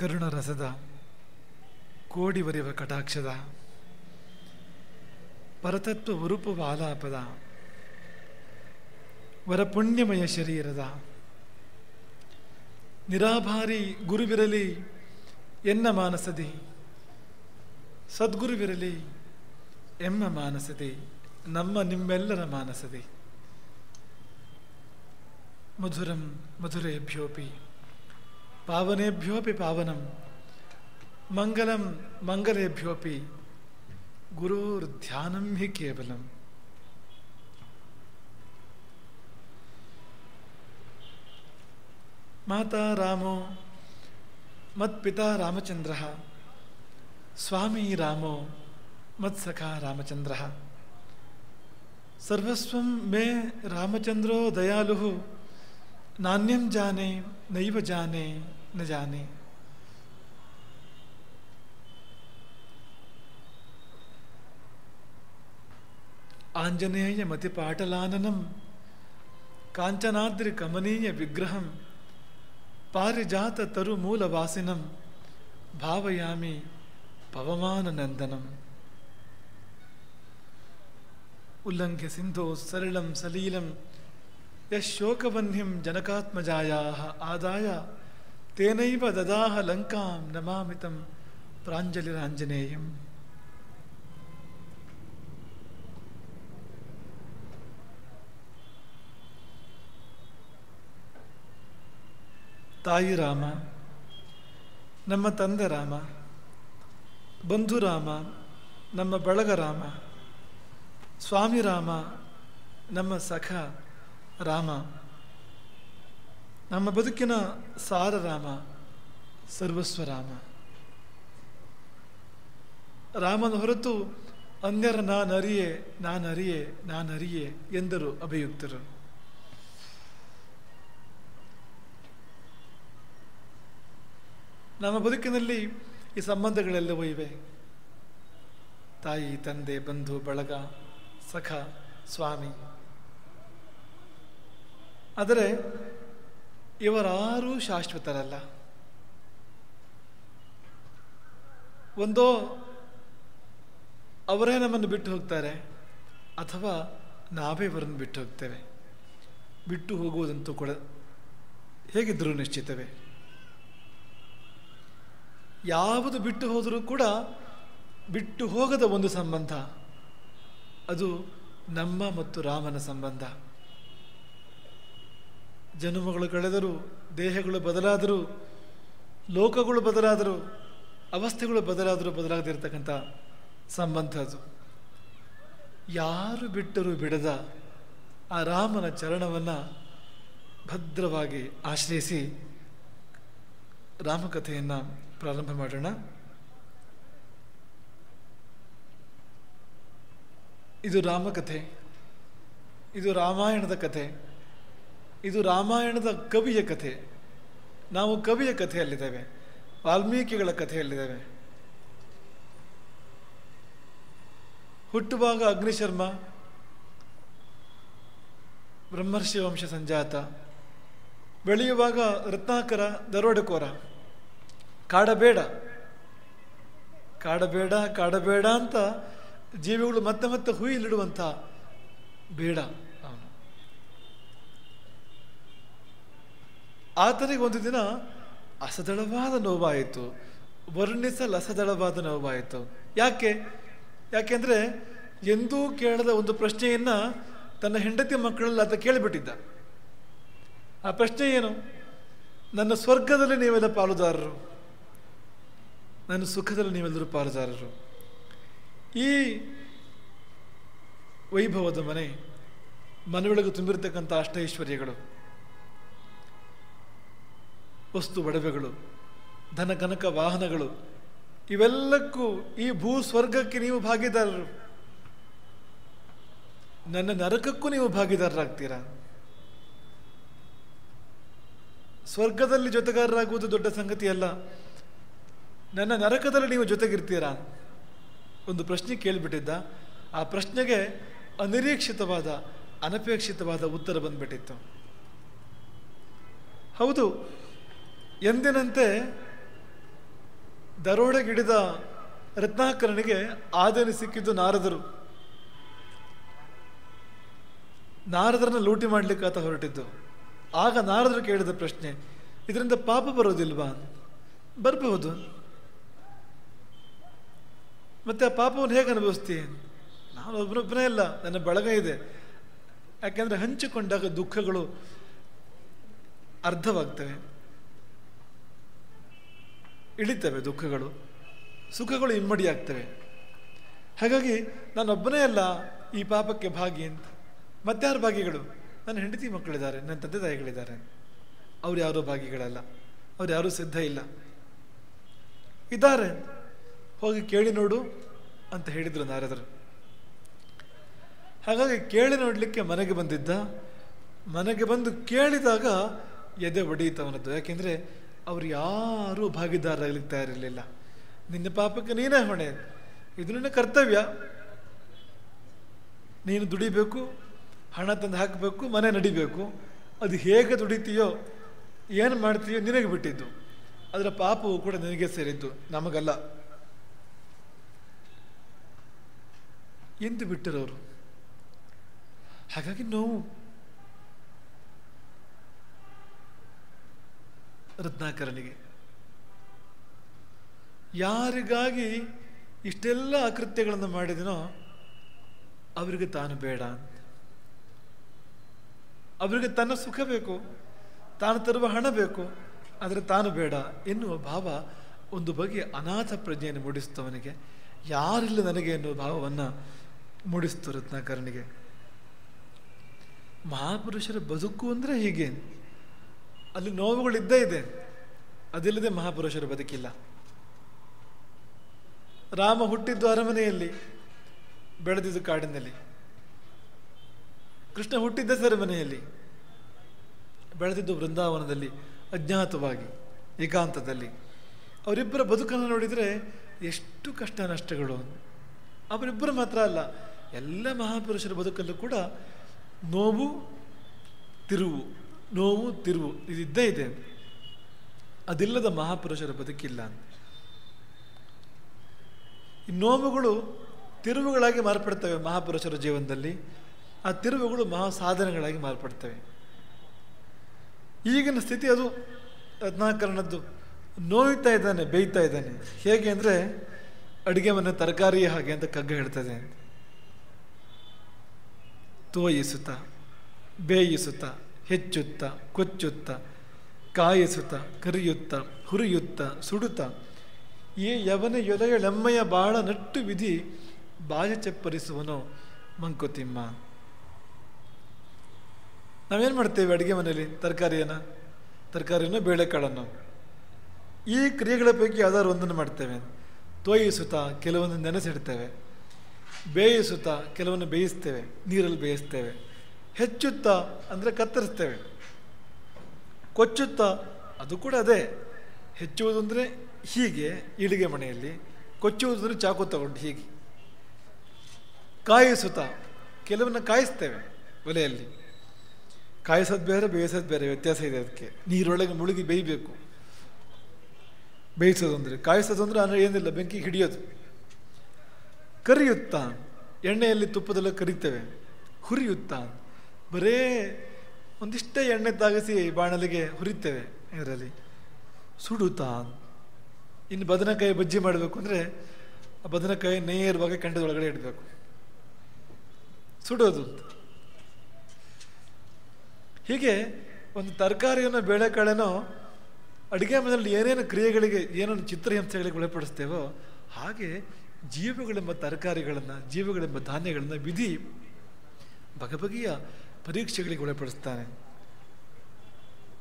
ಕರುಣರಸದ ಕೋಡಿವರಿವ ಕಟಾಕ್ಷದ ಪರತತ್ವ ಉರುಪುವ ಆಲಾಪದ ವರಪುಣ್ಯಮಯ ಶರೀರದ ನಿರಾಭಾರಿ ಗುರುವಿರಲಿ ಎನ್ನ ಮಾನಸದಿ, ಸದ್ಗುರುವಿರಲಿ ಎಮ್ಮ ಮಾನಸದಿ, ನಮ್ಮ ನಿಮ್ಮೆಲ್ಲರ ಮಾನಸದಿ. ಮಧುರಂ ಮಧುರೇಭ್ಯೋಪಿ ಪಾವನೇಭ್ಯೋಪಿ ಪಾವನಂ, ಮಂಗಲಂ ಮಂಗಲೇಭ್ಯೋಪಿ ಗುರೋರ್ಧ್ಯಾನಂ ಹಿ ಕೇವಲಂ. ಮಾತಾ ರಾಮೋ ಮತ್ಪಿತಾ ರಾಮಚಂದ್ರಃ, ಸ್ವಾಮಿ ರಾಮೋ ಮತ್ಸಖಾ ರಾಮಚಂದ್ರಃ. ಸರ್ವಸ್ವಂ ಮೇ ರಾಮಚಂದ್ರೋ ದಯಾಲುಃ, ನಾನ್ಯಂ ಜಾನೆ ನೈವ ಜಾನೆ ನ ಜಾನೆ. ಆಂಜನೇಯ ಮತಿಪಾಟಲಾನನಂ ಕಾಂಚನಾದ್ರಿ ಕಮನೀಯ ವಿಗ್ರಹಂ ಪಾರಿಜಾತ ತರು ಮೂಲವಾಸಿನಂ ಭಾವಯಾಮಿ ಪವಮಾನ ನಂದನಂ. ಉಲ್ಲಂಘ್ಯ ಸಿಂಧೋ ಸರಳಂ ಸಲೀಲಂ ಯಶೋಕವನ್ಹಿಂ ಜನಕಾತ್ಮಜಾಯಾಃ ಆದಾಯ ತೇನೈವ ದದಾಹ ಲಂಕಾಂ ನಮಾಮಿತಂ ಪ್ರಾಂಜಲಿರಾಂಜನೇಯಂ. ತಾಯಿ ರಾಮ, ನಮ್ಮ ತಂದೆ ರಾಮ, ಬಂಧು ರಾಮ, ನಮ್ಮ ಬಳಗ ರಾಮ, ಸ್ವಾಮಿ ರಾಮ, ನಮ್ಮ ಸಖ ರಾಮ, ನಮ್ಮ ಬದುಕಿನ ಸಾರ ರಾಮ, ಸರ್ವಸ್ವ ರಾಮ. ರಾಮನ ಹೊರತು ಅನ್ಯರ ನಾನರಿಯೆ ನಾನರಿಯೆ ನಾನರಿಯೆ ಎಂದರು ಅಭಿಯುಕ್ತರು. ನಮ್ಮ ಬದುಕಿನಲ್ಲಿ ಈ ಸಂಬಂಧಗಳೆಲ್ಲವೂ ಇವೆ. ತಾಯಿ, ತಂದೆ, ಬಂಧು, ಬಳಗ, ಸಖ, ಸ್ವಾಮಿ. ಆದರೆ ಇವರಾರೂ ಶಾಶ್ವತರಲ್ಲ. ಒಂದೋ ಅವರೇ ನಮ್ಮನ್ನು ಬಿಟ್ಟು ಹೋಗ್ತಾರೆ, ಅಥವಾ ನಾವೇ ಅವರನ್ನು ಬಿಟ್ಟು ಹೋಗ್ತೇವೆ. ಬಿಟ್ಟು ಹೋಗುವುದಂತೂ ಕೂಡ ಹೇಗಿದ್ದರೂ ನಿಶ್ಚಿತವೇ. ಯಾವುದು ಬಿಟ್ಟು ಹೋದರೂ ಕೂಡ ಬಿಟ್ಟು ಹೋಗದ ಒಂದು ಸಂಬಂಧ, ಅದು ನಮ್ಮ ಮತ್ತು ರಾಮನ ಸಂಬಂಧ. ಜನ್ಮಗಳು ಕಳೆದರೂ, ದೇಹಗಳು ಬದಲಾದರೂ, ಲೋಕಗಳು ಬದಲಾದರೂ, ಅವಸ್ಥೆಗಳು ಬದಲಾದರೂ ಬದಲಾಗದಿರ್ತಕ್ಕಂಥ ಸಂಬಂಧ ಅದು. ಯಾರು ಬಿಟ್ಟರೂ ಬಿಡದ ಆ ರಾಮನ ಚರಣವನ್ನು ಭದ್ರವಾಗಿ ಆಶ್ರಯಿಸಿ ರಾಮಕಥೆಯನ್ನು ಪ್ರಾರಂಭ ಮಾಡೋಣ. ಇದು ರಾಮಕಥೆ, ಇದು ರಾಮಾಯಣದ ಕಥೆ, ಇದು ರಾಮಾಯಣದ ಕವಿಯ ಕಥೆ. ನಾವು ಕವಿಯ ಕಥೆಯಲ್ಲಿದ್ದೇವೆ, ವಾಲ್ಮೀಕಿಗಳ ಕಥೆಯಲ್ಲಿದ್ದೇವೆ. ಹುಟ್ಟುವಾಗ ಅಗ್ನಿಶರ್ಮ, ಬ್ರಹ್ಮರ್ಷಿ ವಂಶ ಸಂಜಾತ. ಬೆಳೆಯುವಾಗ ರತ್ನಾಕರ, ದರೋಡೆಕೋರ. ಕಾಡಬೇಡ ಕಾಡಬೇಡ ಕಾಡಬೇಡ ಅಂತ ಜೀವಿಗಳು ಮತ್ತೆ ಮತ್ತೆ ಹುಯಿಲಿಡುವಂಥ ಬೇಡ ಅವನು. ಆತನಿಗೆ ಒಂದು ದಿನ ಅಸದಳವಾದ ನೋವಾಯಿತು, ವರ್ಣಿಸಲಸದಳವಾದ ನೋವಾಯಿತು. ಯಾಕೆಂದರೆ ಎಂದೂ ಕೇಳದ ಒಂದು ಪ್ರಶ್ನೆಯನ್ನು ತನ್ನ ಹೆಂಡತಿ ಮಕ್ಕಳಲ್ಲಿ ಆತ ಕೇಳಿಬಿಟ್ಟಿದ್ದ. ಆ ಪ್ರಶ್ನೆ ಏನು? ನನ್ನ ಸ್ವರ್ಗದಲ್ಲಿ ನೀವೆಲ್ಲ ಪಾಲುದಾರರು, ನನ್ನ ಸುಖದಲ್ಲಿ ನೀವೆಲ್ಲರೂ ಪಾಲುದಾರರು. ಈ ವೈಭವದ ಮನೆಯೊಳಗೆ ತುಂಬಿರತಕ್ಕಂಥ ಅಷ್ಟೈಶ್ವರ್ಯಗಳು, ವಸ್ತು ಒಡವೆಗಳು, ಧನ ಕನಕ ವಾಹನಗಳು, ಇವೆಲ್ಲಕ್ಕೂ ಈ ಭೂ ಸ್ವರ್ಗಕ್ಕೆ ನೀವು ಭಾಗಿದಾರರು. ನನ್ನ ನರಕಕ್ಕೂ ನೀವು ಭಾಗಿದಾರರಾಗ್ತೀರಾ. ಸ್ವರ್ಗದಲ್ಲಿ ಜೊತೆಗಾರರಾಗುವುದು ದೊಡ್ಡ ಸಂಗತಿ ಅಲ್ಲ, ನನ್ನ ನರಕದಲ್ಲಿ ನೀವು ಜೊತೆಗಿರ್ತೀರಾ. ಒಂದು ಪ್ರಶ್ನೆ ಕೇಳಿಬಿಟ್ಟಿದ್ದ. ಆ ಪ್ರಶ್ನೆಗೆ ಅನಿರೀಕ್ಷಿತವಾದ, ಅನಪೇಕ್ಷಿತವಾದ ಉತ್ತರ ಬಂದ್ಬಿಟ್ಟಿತ್ತು. ಹೌದು, ಎಂದಿನಂತೆ ದರೋಡೆಗಿಡಿದ ರತ್ನಾಕರನಿಗೆ ಆದೇನು ಸಿಕ್ಕಿದ್ದು ನಾರದರು. ನಾರದರನ್ನ ಲೂಟಿ ಮಾಡಲಿಕ್ಕೆ ಆತ ಹೊರಟಿದ್ದು. ಆಗ ನಾರದರು ಕೇಳಿದ ಪ್ರಶ್ನೆ, ಇದರಿಂದ ಪಾಪ ಬರೋದಿಲ್ವಾ? ಬರಬಹುದು. ಮತ್ತೆ ಆ ಪಾಪವನ್ನು ಹೇಗೆ ಅನುಭವಿಸ್ತೀಯ? ನಾನು ಒಬ್ಬನೊಬ್ಬನೇ ಇಲ್ಲ, ನನ್ನ ಬಳಗ ಇದೆ. ಯಾಕೆಂದ್ರೆ ಹಂಚಿಕೊಂಡಾಗ ದುಃಖಗಳು ಅರ್ಧವಾಗ್ತವೆ, ಇಳಿತವೆ ದುಃಖಗಳು, ಸುಖಗಳು ಇಮ್ಮಡಿಯಾಗ್ತವೆ. ಹಾಗಾಗಿ ನಾನೊಬ್ಬನೇ ಅಲ್ಲ ಈ ಪಾಪಕ್ಕೆ ಭಾಗಿ ಅಂತ. ಮತ್ತಾರು ಭಾಗಿಗಳು? ನನ್ನ ಹೆಂಡತಿ ಮಕ್ಕಳಿದ್ದಾರೆ, ನನ್ನ ತಂದೆ ತಾಯಿಗಳಿದ್ದಾರೆ. ಅವ್ರು ಯಾರೂ ಭಾಗಿಗಳಲ್ಲ, ಅವ್ರು ಯಾರೂ ಸಿದ್ಧ ಇಲ್ಲ. ಇದ್ದಾರೆ, ಹೋಗಿ ಕೇಳಿ ನೋಡು ಅಂತ ಹೇಳಿದರು ನಾರದರು. ಹಾಗಾಗಿ ಕೇಳಿ ನೋಡಲಿಕ್ಕೆ ಮನೆಗೆ ಬಂದಿದ್ದ. ಮನೆಗೆ ಬಂದು ಕೇಳಿದಾಗ ಎದೆ ಒಡೆಯಿತವನದ್ದು. ಯಾಕೆಂದರೆ ಅವ್ರು ಯಾರೂ ಭಾಗಿದಾರರಾಗಲಿಕ್ಕೆ ತಯಾರಿರಲಿಲ್ಲ. ನಿನ್ನ ಪಾಪಕ್ಕೆ ನೀನೇ ಹೊಣೆ, ಇದು ನಿನ್ನ ಕರ್ತವ್ಯ. ನೀನು ದುಡಿಬೇಕು, ಹಣ ತಂದು ಹಾಕಬೇಕು, ಮನೆ ನಡಿಬೇಕು. ಅದು ಹೇಗೆ ದುಡಿತೀಯೋ, ಏನು ಮಾಡ್ತೀಯೋ ನಿನಗೆ ಬಿಟ್ಟಿದ್ದು. ಅದರ ಪಾಪವು ಕೂಡ ನಿನಗೆ ಸೇರಿದ್ದು, ನಮಗಲ್ಲ ಎಂದು ಬಿಟ್ಟರವರು. ಹಾಗಾಗಿ ನೋವು. ರತ್ನಾಕರನಿಗೆ ಯಾರಿಗಾಗಿ ಇಷ್ಟೆಲ್ಲ ಅಕೃತ್ಯಗಳನ್ನು ಮಾಡಿದನೋ ಅವರಿಗೆ ತಾನು ಬೇಡ ಅಂತ. ಅವರಿಗೆ ತನ್ನ ಸುಖ ಬೇಕು, ತಾನು ತರುವ ಹಣ ಬೇಕು, ಆದರೆ ತಾನು ಬೇಡ ಎನ್ನುವ ಭಾವ ಒಂದು ಬಗೆಯ ಅನಾಥ ಪ್ರಜ್ಞೆಯನ್ನು ಮೂಡಿಸ್ತವನಿಗೆ. ಯಾರಿಲ್ಲ ನನಗೆ ಎನ್ನುವ ಭಾವವನ್ನು ಮೂಡಿಸ್ತು ರತ್ನಾಕರನಿಗೆ. ಮಹಾಪುರುಷರ ಬದುಕು ಅಂದರೆ ಹೀಗೆ, ಅಲ್ಲಿ ನೋವುಗಳಿದ್ದೇ ಇದೆ. ಅದಿಲ್ಲದೆ ಮಹಾಪುರುಷರ ಬದುಕಿಲ್ಲ. ರಾಮ ಹುಟ್ಟಿದ್ದು ಅರಮನೆಯಲ್ಲಿ, ಬೆಳೆದಿದ್ದು ಕಾಡಿನಲ್ಲಿ. ಕೃಷ್ಣ ಹುಟ್ಟಿದ್ದ ಸೆರೆಮನೆಯಲ್ಲಿ, ಬೆಳೆದಿದ್ದು ವೃಂದಾವನದಲ್ಲಿ, ಅಜ್ಞಾತವಾಗಿ ಏಕಾಂತದಲ್ಲಿ. ಅವರಿಬ್ಬರ ಬದುಕನ್ನು ನೋಡಿದರೆ ಎಷ್ಟು ಕಷ್ಟ ನಷ್ಟಗಳು. ಅವರಿಬ್ಬರು ಮಾತ್ರ ಅಲ್ಲ, ಎಲ್ಲ ಮಹಾಪುರುಷರ ಬದುಕಲ್ಲೂ ಕೂಡ ನೋವು ತಿರುವು, ನೋವು ತಿರುವು ಇದಿದ್ದೇ ಇದೆ. ಅದಿಲ್ಲದ ಮಹಾಪುರುಷರ ಬದುಕಿಲ್ಲ. ಈ ನೋವುಗಳು ತಿರುವುಗಳಾಗಿ ಮಾರ್ಪಡ್ತವೆ ಮಹಾಪುರುಷರ ಜೀವನದಲ್ಲಿ. ಆ ತಿರುವುಗಳು ಮಹಾ ಸಾಧನೆಗಳಾಗಿ ಮಾರ್ಪಡ್ತವೆ. ಈಗಿನ ಸ್ಥಿತಿ ಅದು ರತ್ನಾಕರಣದ್ದು. ನೋಯ್ತಾ ಇದ್ದಾನೆ, ಬೇಯ್ತಾ ಇದ್ದಾನೆ. ಹೇಗೆ ಅಂದರೆ ಅಡುಗೆ ಮನೆ ತರಕಾರಿಯೇ ಹಾಗೆ ಅಂತ ಕಗ್ಗ ಹೇಳ್ತದೆ. ತೋಯಿಸುತ್ತ, ಬೇಯಿಸುತ್ತ, ಹೆಚ್ಚುತ್ತ, ಕೊಚ್ಚುತ್ತ, ಕಾಯಿಸುತ್ತ, ಕರಿಯುತ್ತ, ಹುರಿಯುತ್ತ, ಸುಡುತ್ತ, ಈ ಯವನ ಯೊಲೆಯಳೆಮ್ಮೆಯ ಬಾಳ ನಟ್ಟು ವಿಧಿ ಬಾಯಿ ಚಪ್ಪರಿಸುವನೋ ಮಂಕುತಿಮ್ಮ. ನಾವೇನು ಮಾಡ್ತೇವೆ ಅಡುಗೆ ಮನೆಯಲ್ಲಿ? ತರಕಾರಿಯನ್ನು ಬೇಳೆಕಾಳನ್ನು, ಈ ಕ್ರಿಯೆಗಳ ಪೈಕಿ ಯಾವ್ದಾದ್ರು ಒಂದನ್ನು ಮಾಡ್ತೇವೆ. ತೋಯಿಸುತ್ತಾ ಕೆಲವೊಂದು ನೆನೆಸಿಡ್ತೇವೆ, ಬೇಯಿಸುತ್ತಾ ಕೆಲವನ್ನು ಬೇಯಿಸ್ತೇವೆ, ನೀರಲ್ಲಿ ಬೇಯಿಸ್ತೇವೆ. ಹೆಚ್ಚುತ್ತಾ ಅಂದರೆ ಕತ್ತರಿಸ್ತೇವೆ, ಕೊಚ್ಚುತ್ತಾ ಅದು ಕೂಡ ಅದೇ. ಹೆಚ್ಚುವುದು ಅಂದರೆ ಹೀಗೆ ಈಳಿಗೆ ಮನೆಯಲ್ಲಿ, ಕೊಚ್ಚುವುದು ಅಂದರೆ ಚಾಕು ತಗೊಂಡು ಹೀಗೆ. ಕಾಯಿಸುತ್ತಾ ಕೆಲವನ್ನ ಕಾಯಿಸ್ತೇವೆ ಒಲೆಯಲ್ಲಿ. ಕಾಯಿಸೋದು ಬೇರೆ, ಬೇಯಿಸೋದು ಬೇರೆ, ವ್ಯತ್ಯಾಸ ಇದೆ. ಅದಕ್ಕೆ ನೀರೊಳಗೆ ಮುಳುಗಿ ಬೇಯಬೇಕು. ಬೇಯಿಸೋದು ಅಂದರೆ, ಕಾಯಿಸೋದು ಅಂದರೆ ಅಂದರೆ ಏನಿಲ್ಲ, ಬೆಂಕಿ ಹಿಡಿಯೋದು. ಕರಿಯುತ್ತಾ ಎಣ್ಣೆಯಲ್ಲಿ ತುಪ್ಪದೆಲ್ಲ ಕರಿತೇವೆ. ಹುರಿಯುತ್ತಾ ಬರೇ ಒಂದಿಷ್ಟೇ ಎಣ್ಣೆ ತಾಗಿಸಿ ಬಾಣಲಿಗೆ ಹುರಿತೇವೆ ಇದರಲ್ಲಿ. ಸುಡುತ್ತಾ, ಇನ್ನು ಬದನೆಕಾಯಿ ಬಜ್ಜಿ ಮಾಡಬೇಕು ಅಂದರೆ ಆ ಬದನೆಕಾಯಿ ನೇರವಾಗಿ ಕೆಂಡದೊಳಗಡೆ ಇಡಬೇಕು, ಸುಡೋದು. ಹೀಗೆ ಒಂದು ತರಕಾರಿಯನ್ನು, ಬೇಳೆಕಾಳೇನೋ ಅಡುಗೆ ಮನೆಯಲ್ಲಿ ಏನೇನು ಕ್ರಿಯೆಗಳಿಗೆ, ಏನೇನು ಚಿತ್ರಹಿಂಸೆಗಳಿಗೆ ಒಳಪಡಿಸ್ತೇವೋ ಹಾಗೆ ಜೀವಗಳೆಂಬ ತರಕಾರಿಗಳನ್ನು, ಜೀವಗಳೆಂಬ ಧಾನ್ಯಗಳನ್ನು ವಿಧಿ ಬಗೆಬಗೆಯ ಪರೀಕ್ಷೆಗಳಿಗೆ ಒಳಪಡಿಸ್ತಾನೆ.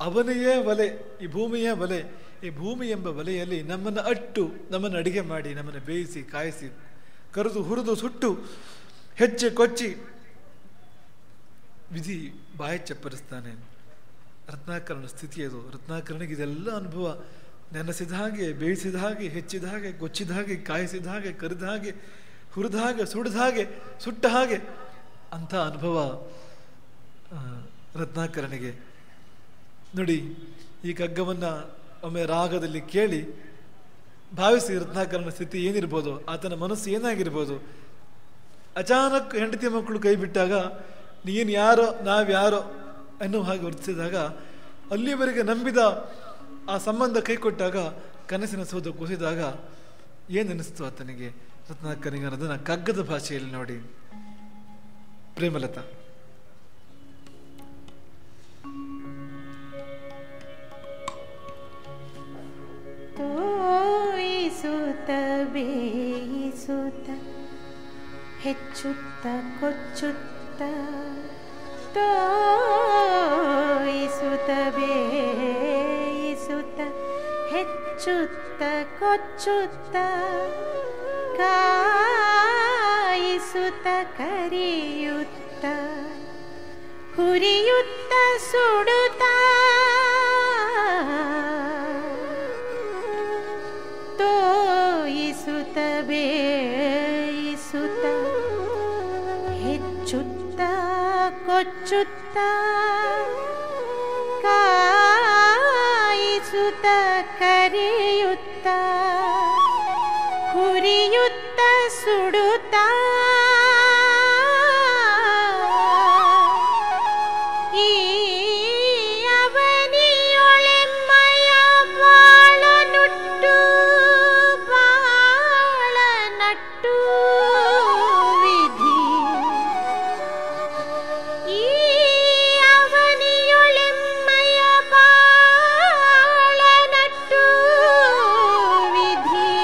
ಅವನೆಯೇ ಒಲೆ, ಈ ಭೂಮಿಯೇ ಒಲೆ. ಈ ಭೂಮಿ ಎಂಬ ಒಲೆಯಲ್ಲಿ ನಮ್ಮನ್ನು ಅಟ್ಟು, ನಮ್ಮನ್ನು ಅಡಿಗೆ ಮಾಡಿ, ನಮ್ಮನ್ನು ಬೇಯಿಸಿ, ಕಾಯಿಸಿ, ಕರೆದು, ಹುರಿದು, ಸುಟ್ಟು, ಹೆಚ್ಚಿ, ಕೊಚ್ಚಿ ವಿಧಿ ಬಾಯಿ ಚಪ್ಪರಿಸ್ತಾನೆ. ರತ್ನಾಕರಣ ಸ್ಥಿತಿ ಅದು. ರತ್ನಾಕರಣಿಗೆ ಇದೆಲ್ಲ ಅನುಭವ. ನೆನೆಸಿದ ಹಾಗೆ, ಬೇಯಿಸಿದ ಹಾಗೆ, ಹೆಚ್ಚಿದ ಹಾಗೆ, ಕೊಚ್ಚಿದ ಹಾಗೆ, ಕಾಯಿಸಿದ ಹಾಗೆ, ಕರಿದ ಹಾಗೆ, ಹುರಿದ ಹಾಗೆ, ಸುಡಿದ ಹಾಗೆ, ಸುಟ್ಟ ಹಾಗೆ ಅಂಥ ಅನುಭವ ರತ್ನಾಕರಣಿಗೆ. ನೋಡಿ, ಈ ಕಗ್ಗವನ್ನು ಒಮ್ಮೆ ರಾಗದಲ್ಲಿ ಕೇಳಿ ಭಾವಿಸಿ ರತ್ನಾಕರನ ಸ್ಥಿತಿ ಏನಿರ್ಬೋದು, ಆತನ ಮನಸ್ಸು ಏನಾಗಿರ್ಬೋದು. ಅಚಾನಕ್ ಹೆಂಡತಿ ಮಕ್ಕಳು ಕೈ ಬಿಟ್ಟಾಗ ನೀನು ಯಾರೋ ನಾವ್ಯಾರೋ ಅನ್ನೋ ಹಾಗೆ ವರ್ತಿಸಿದಾಗ, ಅಲ್ಲಿವರೆಗೆ ನಂಬಿದ ಆ ಸಂಬಂಧ ಕೈ ಕೊಟ್ಟಾಗ, ಕನಸಿನ ಸೌಧ ಕುಸಿದಾಗ ಏನೆನಿಸ್ತು ಆತನಿಗೆ, ರತ್ನಾಕರನಿಗೆ ಅನ್ನೋದನ್ನ ಕಗ್ಗದ ಭಾಷೆಯಲ್ಲಿ ನೋಡಿ. ಪ್ರೇಮಲತಾ. ತೋಯಿಸುತ್ತ ಬೇಯಿಸುತ್ತ ಹೆಚ್ಚುತ್ತ ಕೊಚ್ಚುತ್ತ, ತೋಯಿಸುತ್ತ ಬೇಯಿಸುತ್ತ ಹೆಚ್ಚುತ್ತ ಕೊಚ್ಚುತ್ತ, ಕಾಯಿಸುತ್ತ ಕರಿಯುತ್ತ ಹುರಿಯುತ್ತ ಸುಡುತ್ತ, ತೋಯಿಸುತ್ತ ಬೇಯಿಸುತ್ತ ಹೆಚ್ಚುತ್ತ ಕೊಚ್ಚುತ್ತ, ಕಾಯಿಸುತ್ತ ಕರಿಯುತ್ತ ಹುರಿಯುತ್ತ ಸುಡುತ್ತ, ಈ ಅವನಿಯೊಳೆಮ್ಮಯ ಬಾಳನುಟ್ಟು ಬಾಳನಟ್ಟು ವಿಧಿ, ಈ ಅವನಿಯೊಳೆಮ್ಮಯ ಬಾಳನಟ್ಟು ವಿಧಿ,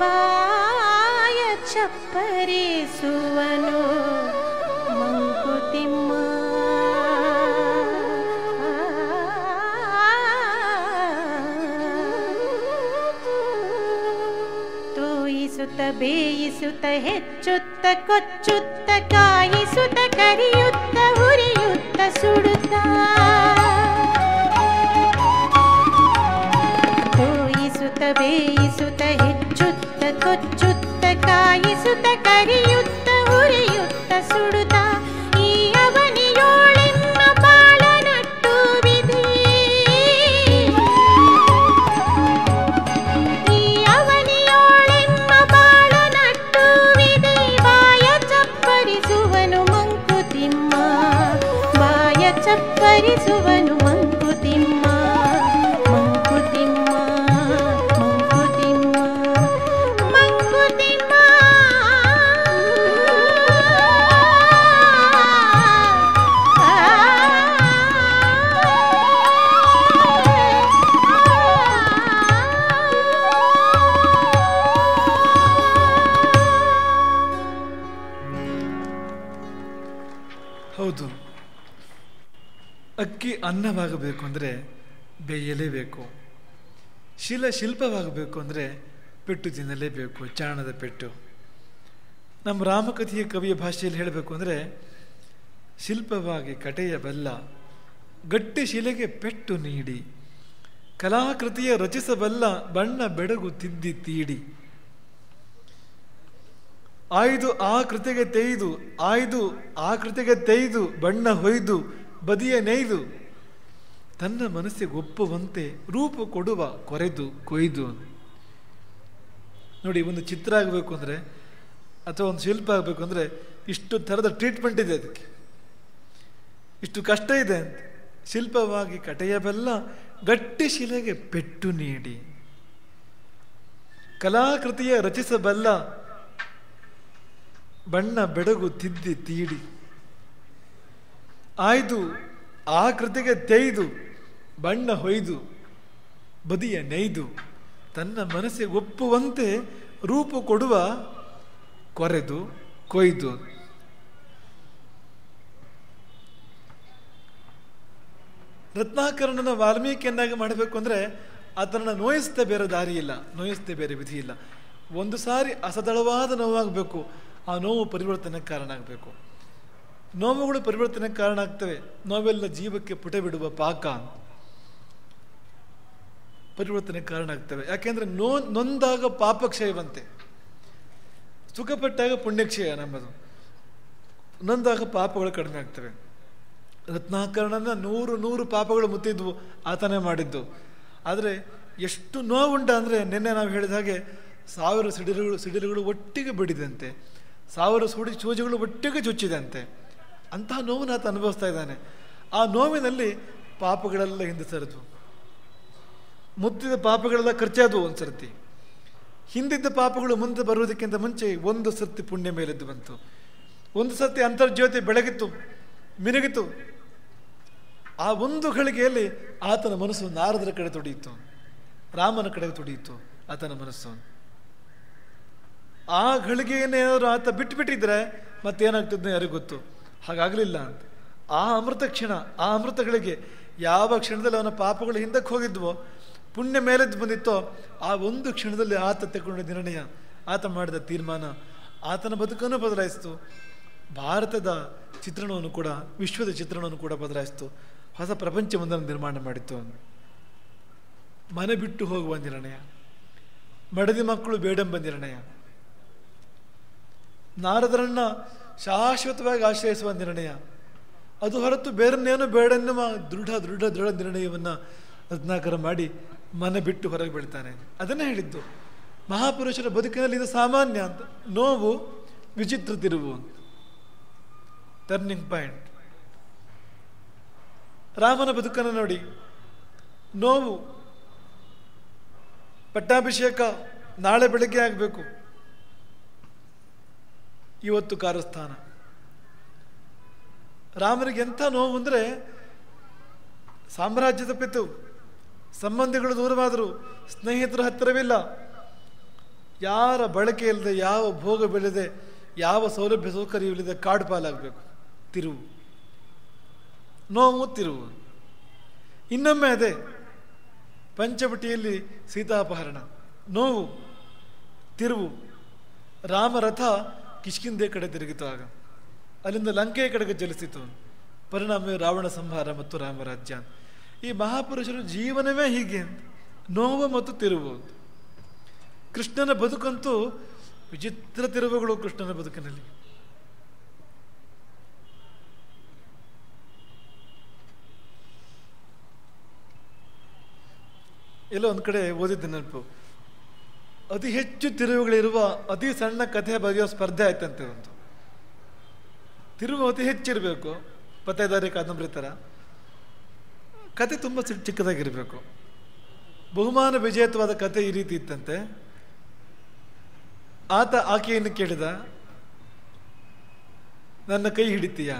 ಬಾಯ ಚಪ್ಪರಿಸುವನು ಮಂಕುತಿಮ್ಮ. ತೋಯಿಸುತ್ತ ಬೇಯಿಸುತ್ತ ಹೆಚ್ಚುತ್ತ ಕೊಚ್ಚುತ್ತ, ಕಾಯಿಸುತ್ತ ಕರಿಯುತ್ತ ಹುರಿಯುತ್ತ ಸುಡುತ್ತ, ತೋಯಿಸುತ್ತ ಬೇಯಿಸುತ್ತ ಹೆಚ್ಚುತ್ತ ಕೊಚ್ಚುತ್ತ, ಕಾಯಿಸುತ್ತ ಕರಿಯುತ್ತ ಹುರಿಯುತ್ತ ಸುಡುತ್ತ, ಈ ಅವನಿಯೋಳೆಮ್ಮ ಬಾಳನಟ್ಟು ವಿಧಿ, ಈ ಅವನಿಯೋಳೆಮ್ಮ ಬಾಳನಟ್ಟು ವಿಧಿ, ಬಾಯ ಚಪ್ಪರಿಸುವನು ಮಂಕುತಿಮ್ಮ, ಬಾಯ ಚಪ್ಪರಿಸುವನು ಮಂಕುತಿಮ್ಮ, ಮಂಕುತಿಮ್ಮ ಮಂಕುತಿಮ್ಮ ಮಂಕುತಿಮ್ಮ. ಹೌದು, ಅಕ್ಕಿ ಅನ್ನವಾಗಬೇಕು ಅಂದರೆ ಬೇಯಲೇಬೇಕು, ಶಿಲ್ಪವಾಗಬೇಕು ಅಂದರೆ ಪೆಟ್ಟು ತಿನ್ನಲೇಬೇಕು, ಚಾಣದ ಪೆಟ್ಟು. ನಮ್ಮ ರಾಮಕಥೆಯ ಕವಿಯ ಭಾಷೆಯಲ್ಲಿ ಹೇಳಬೇಕು ಅಂದರೆ, ಶಿಲ್ಪವಾಗಿ ಕಟೆಯಬಲ್ಲ ಗಟ್ಟಿ ಶಿಲೆಗೆ ಪೆಟ್ಟು ನೀಡಿ, ಕಲಾಕೃತಿಯ ರಚಿಸಬಲ್ಲ ಬಣ್ಣ ಬೆಡಗು ತಿದ್ದಿ ತೀಡಿ, ಆಯ್ದು ಆ ಕೃತಿಗೆ ತೆಯ್ದು ಬಣ್ಣ ಹೊಯ್ದು ಬದಿಯ ನೇಯ್ದು, ತನ್ನ ಮನಸ್ಸಿಗೆ ಒಪ್ಪುವಂತೆ ರೂಪ ಕೊಡುವ ಕೊರೆದು ಕೊಯ್ದು. ನೋಡಿ, ಒಂದು ಚಿತ್ರ ಆಗಬೇಕು ಅಂದರೆ ಅಥವಾ ಒಂದು ಶಿಲ್ಪ ಆಗಬೇಕು ಅಂದರೆ ಇಷ್ಟು ಥರದ ಟ್ರೀಟ್ಮೆಂಟ್ ಇದೆ, ಅದಕ್ಕೆ ಇಷ್ಟು ಕಷ್ಟ ಇದೆ ಅಂತ. ಶಿಲ್ಪವಾಗಿ ಕಟೆಯಬಲ್ಲ ಗಟ್ಟಿ ಶಿಲೆಗೆ ಪೆಟ್ಟು ನೀಡಿ, ಕಲಾಕೃತಿಯ ರಚಿಸಬಲ್ಲ ಬಣ್ಣ ಬೆಡಗು ತಿದ್ದಿ ತೀಡಿ, ಆಯ್ದು ಆ ಕೃತಿಗೆ ತೆಯ್ದು ಬಣ್ಣ ಹೊಯ್ದು ಬದಿಯ ನೇಯ್ದು, ತನ್ನ ಮನಸ್ಸಿಗೆ ಒಪ್ಪುವಂತೆ ರೂಪ ಕೊಡುವ ಕೊರೆದು ಕೊಯ್ದು. ರತ್ನಾಕರನನ್ನು ವಾಲ್ಮೀಕಿಯನ್ನಾಗಿ ಮಾಡಬೇಕು ಅಂದರೆ ಅದನ್ನು ನೋಯಿಸ್ತಾ ಬೇರೆ ದಾರಿ ಇಲ್ಲ, ನೋಯಿಸ್ತಾ ಬೇರೆ ವಿಧಿ ಇಲ್ಲ. ಒಂದು ಸಾರಿ ಅಸದಳವಾದ ನೋವಾಗಬೇಕು, ಆ ನೋವು ಪರಿವರ್ತನೆಗೆ ಕಾರಣ ಆಗಬೇಕು. ನೋವುಗಳು ಪರಿವರ್ತನೆಗೆ ಕಾರಣ ಆಗ್ತವೆ. ನೋವೆಲ್ಲ ಜೀವಕ್ಕೆ ಪುಟ ಬಿಡುವ ಪಾಕ, ಪರಿವರ್ತನೆಗೆ ಕಾರಣ ಆಗ್ತವೆ. ಯಾಕೆಂದ್ರೆ ನೊಂದಾಗ ಪಾಪಕ್ಷಯವಂತೆ, ಸುಖಪಟ್ಟಾಗ ಪುಣ್ಯಕ್ಷಯ ನಮ್ಮದು. ನೊಂದಾಗ ಪಾಪಗಳು ಕಡಿಮೆ ಆಗ್ತವೆ. ರತ್ನಾಕರನನ್ನ 100 ಪಾಪಗಳು ಮುತ್ತಿದ್ವು, ಆತನೇ ಮಾಡಿದ್ದು. ಆದರೆ ಎಷ್ಟು ನೋವುಂಟ ಅಂದರೆ ನಿನ್ನೆ ನಾವು ಹೇಳಿದ ಹಾಗೆ 1000 ಸಿಡಿಲುಗಳು ಒಟ್ಟಿಗೆ ಬಡಿದಂತೆ, 1000 ಸೂಜಿಗಳು ಒಟ್ಟಿಗೆ ಚುಚ್ಚಿದಂತೆ ಅಂತಹ ನೋವನ್ನು ಆತ ಅನುಭವಿಸ್ತಾ ಇದ್ದಾನೆ. ಆ ನೋವಿನಲ್ಲಿ ಪಾಪಗಳೆಲ್ಲ ಹಿಂದೆ ಸರಿದು, ಮುತ್ತಿದ ಪಾಪಗಳೆಲ್ಲ ಖರ್ಚಾದವು. ಒಂದು ಸರ್ತಿ ಹಿಂದಿದ್ದ ಪಾಪಗಳು ಮುಂದೆ ಬರುವುದಕ್ಕಿಂತ ಮುಂಚೆ ಒಂದು ಸರ್ತಿ ಪುಣ್ಯ ಮೇಲೆದ್ದು ಬಂತು. ಒಂದು ಸರ್ತಿ ಅಂತರ್ಜ್ಯೋತಿ ಬೆಳಗಿತ್ತು, ಮಿನುಗಿತು. ಆ ಒಂದು ಘಳಿಗೆಯಲ್ಲಿ ಆತನ ಮನಸ್ಸು ನಾರದರ ಕಡೆ ತುಡಿಯಿತು, ರಾಮನ ಕಡೆಗೆ ತುಡಿಯಿತು ಆತನ ಮನಸ್ಸು. ಆ ಘಳಿಗೆಯನ್ನೇನಾದರೂ ಆತ ಬಿಟ್ಟುಬಿಟ್ಟಿದ್ರೆ ಮತ್ತೇನಾಗ್ತದೆ ಯಾರಿಗೂ ಗೊತ್ತು. ಹಾಗಾಗಲಿಲ್ಲ ಅಂತ. ಆ ಅಮೃತ ಕ್ಷಣ, ಆ ಅಮೃತಗಳಿಗೆ ಯಾವ ಕ್ಷಣದಲ್ಲಿ ಅವನ ಪಾಪಗಳು ಹಿಂದಕ್ಕೆ ಹೋಗಿದ್ವೋ, ಪುಣ್ಯ ಮೇಲೆದ್ದು ಬಂದಿತ್ತೋ, ಆ ಒಂದು ಕ್ಷಣದಲ್ಲಿ ಆತ ತಗೊಂಡ ನಿರ್ಣಯ, ಆತ ಮಾಡಿದ ತೀರ್ಮಾನ ಆತನ ಬದುಕನ್ನು ಬದಲಾಯಿಸಿತು. ಭಾರತದ ಚಿತ್ರಣವನ್ನು ಕೂಡ, ವಿಶ್ವದ ಚಿತ್ರಣವನ್ನು ಕೂಡ ಬದಲಾಯಿಸಿತು. ಹೊಸ ಪ್ರಪಂಚವೊಂದನ್ನು ನಿರ್ಮಾಣ ಮಾಡಿತ್ತು. ಮನೆ ಬಿಟ್ಟು ಹೋಗುವ ನಿರ್ಣಯ, ಮಡದಿ ಮಕ್ಕಳು ಬೇಡೆಂಬ ನಿರ್ಣಯ, ನಾರದರನ್ನ ಶಾಶ್ವತವಾಗಿ ಆಶ್ರಯಿಸುವ ನಿರ್ಣಯ, ಅದು ಹೊರತು ಬೇರನ್ನೇನು ಬೇಡೆನ್ನುವ ದೃಢ ನಿರ್ಣಯವನ್ನು ರತ್ನಾಕರ ಮಾಡಿ ಮನೆ ಬಿಟ್ಟು ಹೊರಗೆ ಬೀಳ್ತಾನೆ. ಅದನ್ನೇ ಹೇಳಿದ್ದು, ಮಹಾಪುರುಷರ ಬದುಕಿನಲ್ಲಿ ಇದು ಸಾಮಾನ್ಯ ಅಂತ. ನೋವು ವಿಚಿತ್ರ ತಿರುವು ಅಂತ, ಟರ್ನಿಂಗ್ ಪಾಯಿಂಟ್. ರಾಮನ ಬದುಕನ್ನು ನೋಡಿ, ನೋವು, ಪಟ್ಟಾಭಿಷೇಕ ನಾಳೆ ಬೆಳಗ್ಗೆ ಆಗಬೇಕು, ಇವತ್ತು ಕಾರಸ್ಥಾನ. ರಾಮನಿಗೆ ಎಂಥ ನೋವು ಅಂದರೆ, ಸಾಮ್ರಾಜ್ಯ ತಪ್ಪಿತು, ಸಂಬಂಧಿಗಳು ದೂರವಾದರು, ಸ್ನೇಹಿತರು ಹತ್ತಿರವಿಲ್ಲ, ಯಾರ ಬಳಕೆ ಇಲ್ಲದೆ, ಯಾವ ಭೋಗ ಬೆಳೆದೆ, ಯಾವ ಸೌಲಭ್ಯ ಸೌಕರ್ಯವಿಲ್ಲದೆ ಕಾಡು ಪಾಲಾಗಬೇಕು. ತಿರುವು, ನೋವು, ತಿರುವು. ಇನ್ನೊಮ್ಮೆ ಅದೇ ಪಂಚವಟಿಯಲ್ಲಿ ಸೀತಾಪಹರಣ, ನೋವು, ತಿರುವು. ರಾಮರಥ ಕಿಷ್ಕಿಂಧೆ ಕಡೆ ತಿರುಗಿತು, ಆಗ ಅಲ್ಲಿಂದ ಲಂಕೆಯ ಕಡೆಗೆ ಚಲಿಸಿತು. ಪರಿಣಾಮವೇ ರಾವಣ ಸಂಹಾರ ಮತ್ತು ರಾಮರಾಜ್ಯ. ಈ ಮಹಾಪುರುಷರ ಜೀವನವೇ ಹೀಗೆ, ನೋವು ಮತ್ತು ತಿರುವು. ಕೃಷ್ಣನ ಬದುಕಂತೂ ವಿಚಿತ್ರ ತಿರುವುಗಳು. ಕೃಷ್ಣನ ಬದುಕಿನಲ್ಲಿ ಎಲ್ಲೋ ಒಂದು ಕಡೆ ಓದಿದ್ದ ನೆನಪು, ಅತಿ ಹೆಚ್ಚು ತಿರುವುಗಳಿರುವ ಅತಿ ಸಣ್ಣ ಕಥೆ ಬರೆಯೋ ಸ್ಪರ್ಧೆ ಆಯ್ತಂತೆ. ಒಂದು ತಿರುವು ಅತಿ ಹೆಚ್ಚಿರಬೇಕು, ಪತ್ತೇದಾರಿ ಕಾದಂಬರಿ ಥರ. ಕತೆ ತುಂಬ ಚಿಕ್ಕದಾಗಿರಬೇಕು. ಬಹುಮಾನ ವಿಜೇತವಾದ ಕತೆ ಈ ರೀತಿ ಇತ್ತಂತೆ. ಆತ ಆಕೆಯನ್ನು ಕೇಳಿದ, ನನ್ನ ಕೈ ಹಿಡಿತೀಯ?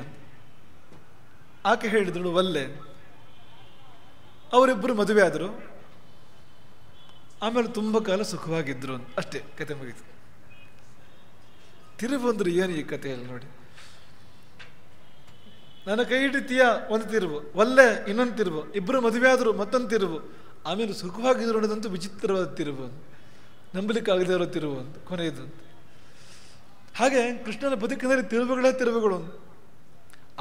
ಆಕೆ ಹೇಳಿದಳು, ಒಲ್ಲೆ. ಅವರಿಬ್ಬರು ಮದುವೆ ಆದರು. ಆಮೇಲೆ ತುಂಬ ಕಾಲ ಸುಖವಾಗಿದ್ರು, ಅಷ್ಟೇ, ಕತೆ ಮುಗಿತು. ತಿರುವು ಅಂದ್ರೆ ಏನು ಈ ಕಥೆಯಲ್ಲಿ ನೋಡಿ. ನನ್ನ ಕೈ ಹಿಡಿತೀಯ ಒಂದು ತಿರುವು, ಒಲ್ಲೆ ಇನ್ನೊಂದು ತಿರುವು, ಇಬ್ಬರು ಮದುವೆ ಆದರು ಮತ್ತೊಂದು ತಿರುವು, ಆಮೇಲೆ ಸುಖವಾಗಿದ್ರು ಅನ್ನೋದಂತೂ ವಿಚಿತ್ರವಾದ ತಿರುವು, ನಂಬಲಿಕ್ಕಾಗದೇ ಇರೋ ತಿರುವು ಅಂತ ಕೊನೆಯದು. ಹಾಗೆ ಕೃಷ್ಣನ ಬದುಕಿನಲ್ಲಿ ತಿರುವುಗಳೇ ತಿರುವುಗಳು.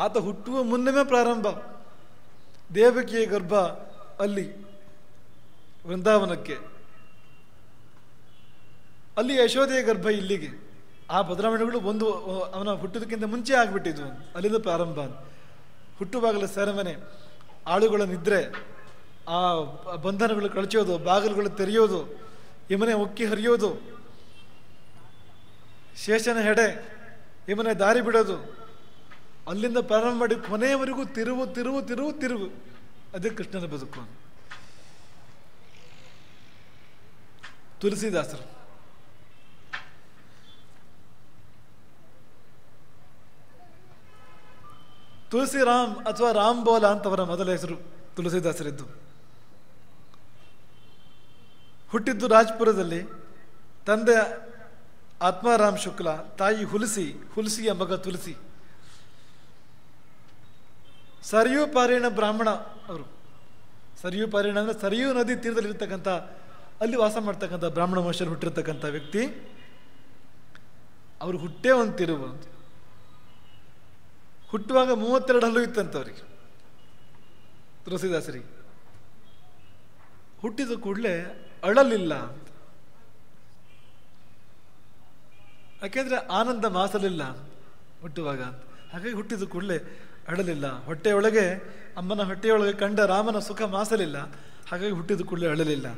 ಆತ ಹುಟ್ಟುವ ಮುನ್ನವೇ ಪ್ರಾರಂಭ, ದೇವಕಿಯ ಗರ್ಭ ಅಲ್ಲಿ ವೃಂದಾವನಕ್ಕೆ, ಅಲ್ಲಿ ಯಶೋದೆಯ ಗರ್ಭ ಇಲ್ಲಿಗೆ. ಆ ಬದಲಾವಣೆಗಳು ಒಂದು ಅವನ ಹುಟ್ಟೋದಕ್ಕಿಂತ ಮುಂಚೆ ಆಗಿಬಿಟ್ಟಿದ್ವು. ಅಲ್ಲಿಂದ ಪ್ರಾರಂಭ. ಹುಟ್ಟುವಾಗಲೇ ಸೆರೆಮನೆ, ಆಳುಗಳ ನಿದ್ರೆ, ಆ ಬಂಧನಗಳು ಕಳಚೋದು, ಬಾಗಿಲುಗಳು ತೆರೆಯೋದು, ಯಮನೆ ಉಕ್ಕಿ ಹರಿಯೋದು, ಶೇಷನ ಹೆಡೆ, ಯಮನೆ ದಾರಿ ಬಿಡೋದು, ಅಲ್ಲಿಂದ ಪ್ರಾರಂಭ ಮಾಡಿ ಕೊನೆಯವರೆಗೂ ತಿರುವು ತಿರುವು ತಿರುವು ತಿರುವು. ಅದೇ ಕೃಷ್ಣನ ಬದುಕು. ತುಳಸಿದಾಸರು ತುಳಸಿರಾಮ್ ಅಥವಾ ರಾಮ್ ಬೋಲಾ ಅಂತವರ ಮೊದಲ ಹೆಸರು ತುಳಸಿದಾಸರಿದ್ದು. ಹುಟ್ಟಿದ್ದು ರಾಜ್ಪುರದಲ್ಲಿ. ತಂದೆ ಆತ್ಮಾರಾಮ್ ಶುಕ್ಲ, ತಾಯಿ ಹುಲಸಿಯ ಮಗ ತುಳಸಿ. ಸರಿಯೂ ಪಾರೇಣ ಬ್ರಾಹ್ಮಣ ಅವರು. ಸರಿಯೂ ಪಾರೇಣ ಅಂದರೆ ಸರಿಯೂ ನದಿ ತೀರದಲ್ಲಿರ್ತಕ್ಕಂಥ, ಅಲ್ಲಿ ವಾಸ ಮಾಡ್ತಕ್ಕಂಥ ಬ್ರಾಹ್ಮಣ ವಂಶರು ಹುಟ್ಟಿರ್ತಕ್ಕಂಥ ವ್ಯಕ್ತಿ. ಅವರು ಹುಟ್ಟೇ ಒಂದು ತಿರುವು ಅಂತ. ಹುಟ್ಟುವಾಗ 32 ಹಲ್ಲು ಇತ್ತಂತವ್ರಿಗೆ, ತುಳಸಿದಾಸರಿಗೆ. ಹುಟ್ಟಿದ ಕೂಡಲೇ ಅಳಲಿಲ್ಲ ಅಂತ. ಯಾಕೆಂದ್ರೆ ಆನಂದ ಮಾಸಲಿಲ್ಲ ಹುಟ್ಟುವಾಗ ಅಂತ. ಹಾಗಾಗಿ ಹುಟ್ಟಿದ ಕೂಡಲೇ ಅಳಲಿಲ್ಲ. ಹೊಟ್ಟೆಯೊಳಗೆ, ಅಮ್ಮನ ಹೊಟ್ಟೆಯೊಳಗೆ ಕಂಡ ರಾಮನ ಸುಖ ಮಾಸಲಿಲ್ಲ. ಹಾಗಾಗಿ ಹುಟ್ಟಿದ ಕೂಡಲೇ ಅಳಲಿಲ್ಲ.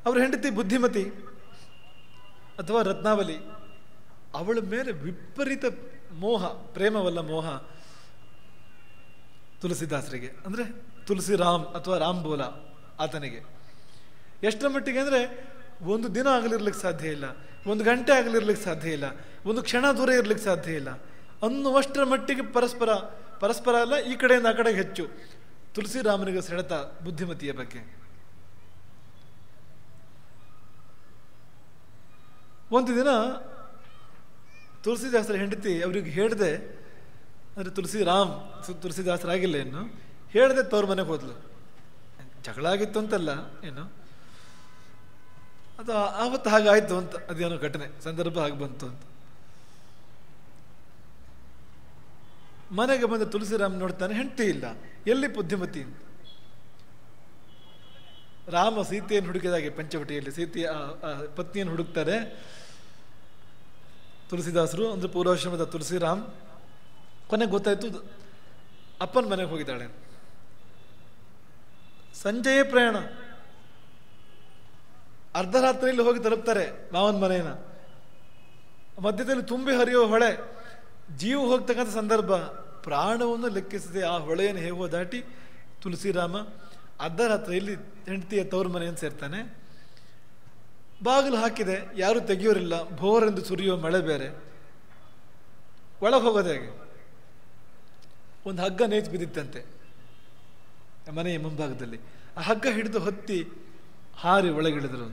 ಅವ್ರ ಹೆಂಡತಿ ಬುದ್ಧಿಮತಿ ಅಥವಾ ರತ್ನಾವಲಿ, ಅವಳ ಮೇಲೆ ವಿಪರೀತ ಮೋಹ, ಪ್ರೇಮವಲ್ಲ ಮೋಹ ತುಳಸಿದಾಸರಿಗೆ, ಅಂದರೆ ತುಳಸಿರಾಮ್ ಅಥವಾ ರಾಮ್ ಬೋಲ ಆತನಿಗೆ. ಎಷ್ಟರ ಮಟ್ಟಿಗೆ ಅಂದರೆ ಒಂದು ದಿನ ಆಗಲಿರ್ಲಿಕ್ಕೆ ಸಾಧ್ಯ ಇಲ್ಲ, ಒಂದು ಗಂಟೆ ಆಗಲಿರ್ಲಿಕ್ಕೆ ಸಾಧ್ಯ ಇಲ್ಲ, ಒಂದು ಕ್ಷಣ ದೂರ ಇರ್ಲಿಕ್ಕೆ ಸಾಧ್ಯ ಇಲ್ಲ ಅನ್ನುವಷ್ಟರ ಮಟ್ಟಿಗೆ ಪರಸ್ಪರ ಅಲ್ಲ, ಈ ಕಡೆಯಿಂದ ಆ ಕಡೆಗೆ ಹೆಚ್ಚು ತುಳಸಿರಾಮನಿಗೆ ಸೆಳೆತ ಬುದ್ಧಿಮತಿಯ ಬಗ್ಗೆ. ಒಂದು ದಿನ ತುಳಸಿದಾಸರ ಹೆಂಡತಿ ಅವ್ರಿಗೆ ಹೇಳಿದೆ, ಅಂದರೆ ತುಳಸಿದಾಸರಾಗಿಲ್ಲ ಇನ್ನು, ಹೇಳಿದೆ ತವ್ರ ಮನೆಗೆ ಹೋದ್ಲು. ಜಗಳ ಆಗಿತ್ತು ಅಂತಲ್ಲ, ಏನು ಅದು ಆವತ್ತು ಹಾಗಾಯ್ತು ಅಂತ, ಅದೇನೋ ಘಟನೆ ಸಂದರ್ಭ ಆಗಿ ಬಂತು ಅಂತ. ಮನೆಗೆ ಬಂದ ತುಳಸಿರಾಮ್ ನೋಡ್ತಾನೆ, ಹೆಂಡತಿ ಇಲ್ಲ, ಎಲ್ಲಿ ಬುದ್ಧಿಮತಿ? ರಾಮ ಸೀತೆಯನ್ನು ಹುಡುಕಿದಾಗೆ ಪಂಚವಟಿಯಲ್ಲಿ ಸೀತೆಯ ಪತ್ನಿಯನ್ನು ಹುಡುಕ್ತಾರೆ ತುಳಸಿದಾಸರು, ಅಂದ್ರೆ ಪೂರ್ವಾಶ್ರಮದ ತುಳಸಿರಾಮ್. ಕೊನೆಗೆ ಗೊತ್ತಾಯ್ತು ಅಪ್ಪನ ಮನೆಗೆ ಹೋಗಿದ್ದಾಳೆ. ಸಂಜೆಯೇ ಪ್ರಯಾಣ, ಅರ್ಧರಾತ್ರಿಯಲ್ಲಿ ಹೋಗಿ ತಲುಪ್ತಾರೆ ಮಾವನ ಮನೆಯನ್ನ. ಮಧ್ಯದಲ್ಲಿ ತುಂಬಿ ಹರಿಯೋ ಹೊಳೆ, ಜೀವ ಹೋಗ್ತಕ್ಕಂಥ ಸಂದರ್ಭ, ಪ್ರಾಣವನ್ನು ಲೆಕ್ಕಿಸದೆ ಆ ಹೊಳೆಯನ್ನು ಹೇಗೋ ದಾಟಿ ತುಳಸಿರಾಮ ಅರ್ಧರಾತ್ರಿಯಲ್ಲಿ ಹೆಂಡತಿಯ ತವ್ರ ಮನೆಯನ್ನು ಸೇರ್ತಾನೆ. ಬಾಗಿಲು ಹಾಕಿದೆ, ಯಾರೂ ತೆಗೆಯೋರಿಲ್ಲ, ಭೋರೆಂದು ಸುರಿಯೋ ಮಳೆ ಬೇರೆ. ಒಳಗೆ ಹೋಗೋದು ಹೇಗೆ? ಒಂದು ಹಗ್ಗ ನೇಚು ಬಿದ್ದಿತ್ತಂತೆ ಮನೆಯ ಮುಂಭಾಗದಲ್ಲಿ. ಆ ಹಗ್ಗ ಹಿಡಿದು ಹತ್ತಿ ಹಾರಿ ಒಳಗಿಳಿದ್ರು.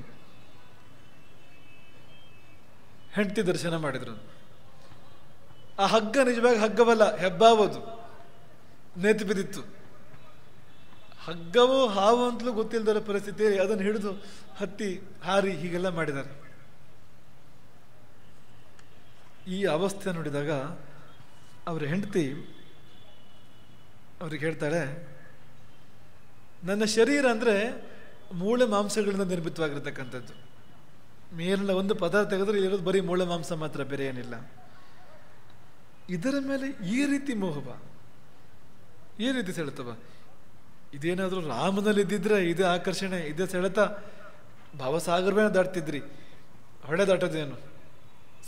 ಹೆಂಡತಿ ದರ್ಶನ ಮಾಡಿದ್ರು. ಆ ಹಗ್ಗ ನಿಜವಾಗಿ ಹಗ್ಗವಲ್ಲ, ಹೆಬ್ಬಾವದು ನೇತು ಬಿದ್ದಿತ್ತು. ಹಗ್ಗವೋ ಹಾವು ಅಂತಲೂ ಗೊತ್ತಿಲ್ಲದರ ಪರಿಸ್ಥಿತಿ, ಅದನ್ನು ಹಿಡಿದು ಹತ್ತಿ ಹಾರಿ ಹೀಗೆಲ್ಲ ಮಾಡಿದ್ದಾರೆ. ಈ ಅವಸ್ಥೆ ನೋಡಿದಾಗ ಅವರ ಹೆಂಡತಿ ಅವ್ರಿಗೆ ಹೇಳ್ತಾಳೆ, ನನ್ನ ಶರೀರ ಅಂದರೆ ಮೂಳೆ ಮಾಂಸಗಳಿಂದ ನಿರ್ಮಿತವಾಗಿರ್ತಕ್ಕಂಥದ್ದು. ಮೇಲಿನ ಒಂದು ಪದಾರ್ಥ ತೆಗೆದ್ರೆ ಇರೋದು ಬರೀ ಮೂಳೆ ಮಾಂಸ ಮಾತ್ರ, ಬೇರೆ ಏನಿಲ್ಲ. ಇದರ ಮೇಲೆ ಈ ರೀತಿ ಮೋಹವ, ಈ ರೀತಿ ಸೆಳೆತವ. ಇದೇನಾದರೂ ರಾಮನಲ್ಲಿ ಇದ್ದಿದ್ರೆ ಇದೇ ಆಕರ್ಷಣೆ, ಇದೇ ಸೆಳೆತ, ಭಾವಸಾಗರವೇ ದಾಟ್ತಿದ್ರಿ. ಹೊಳೆ ದಾಟೋದೇನು,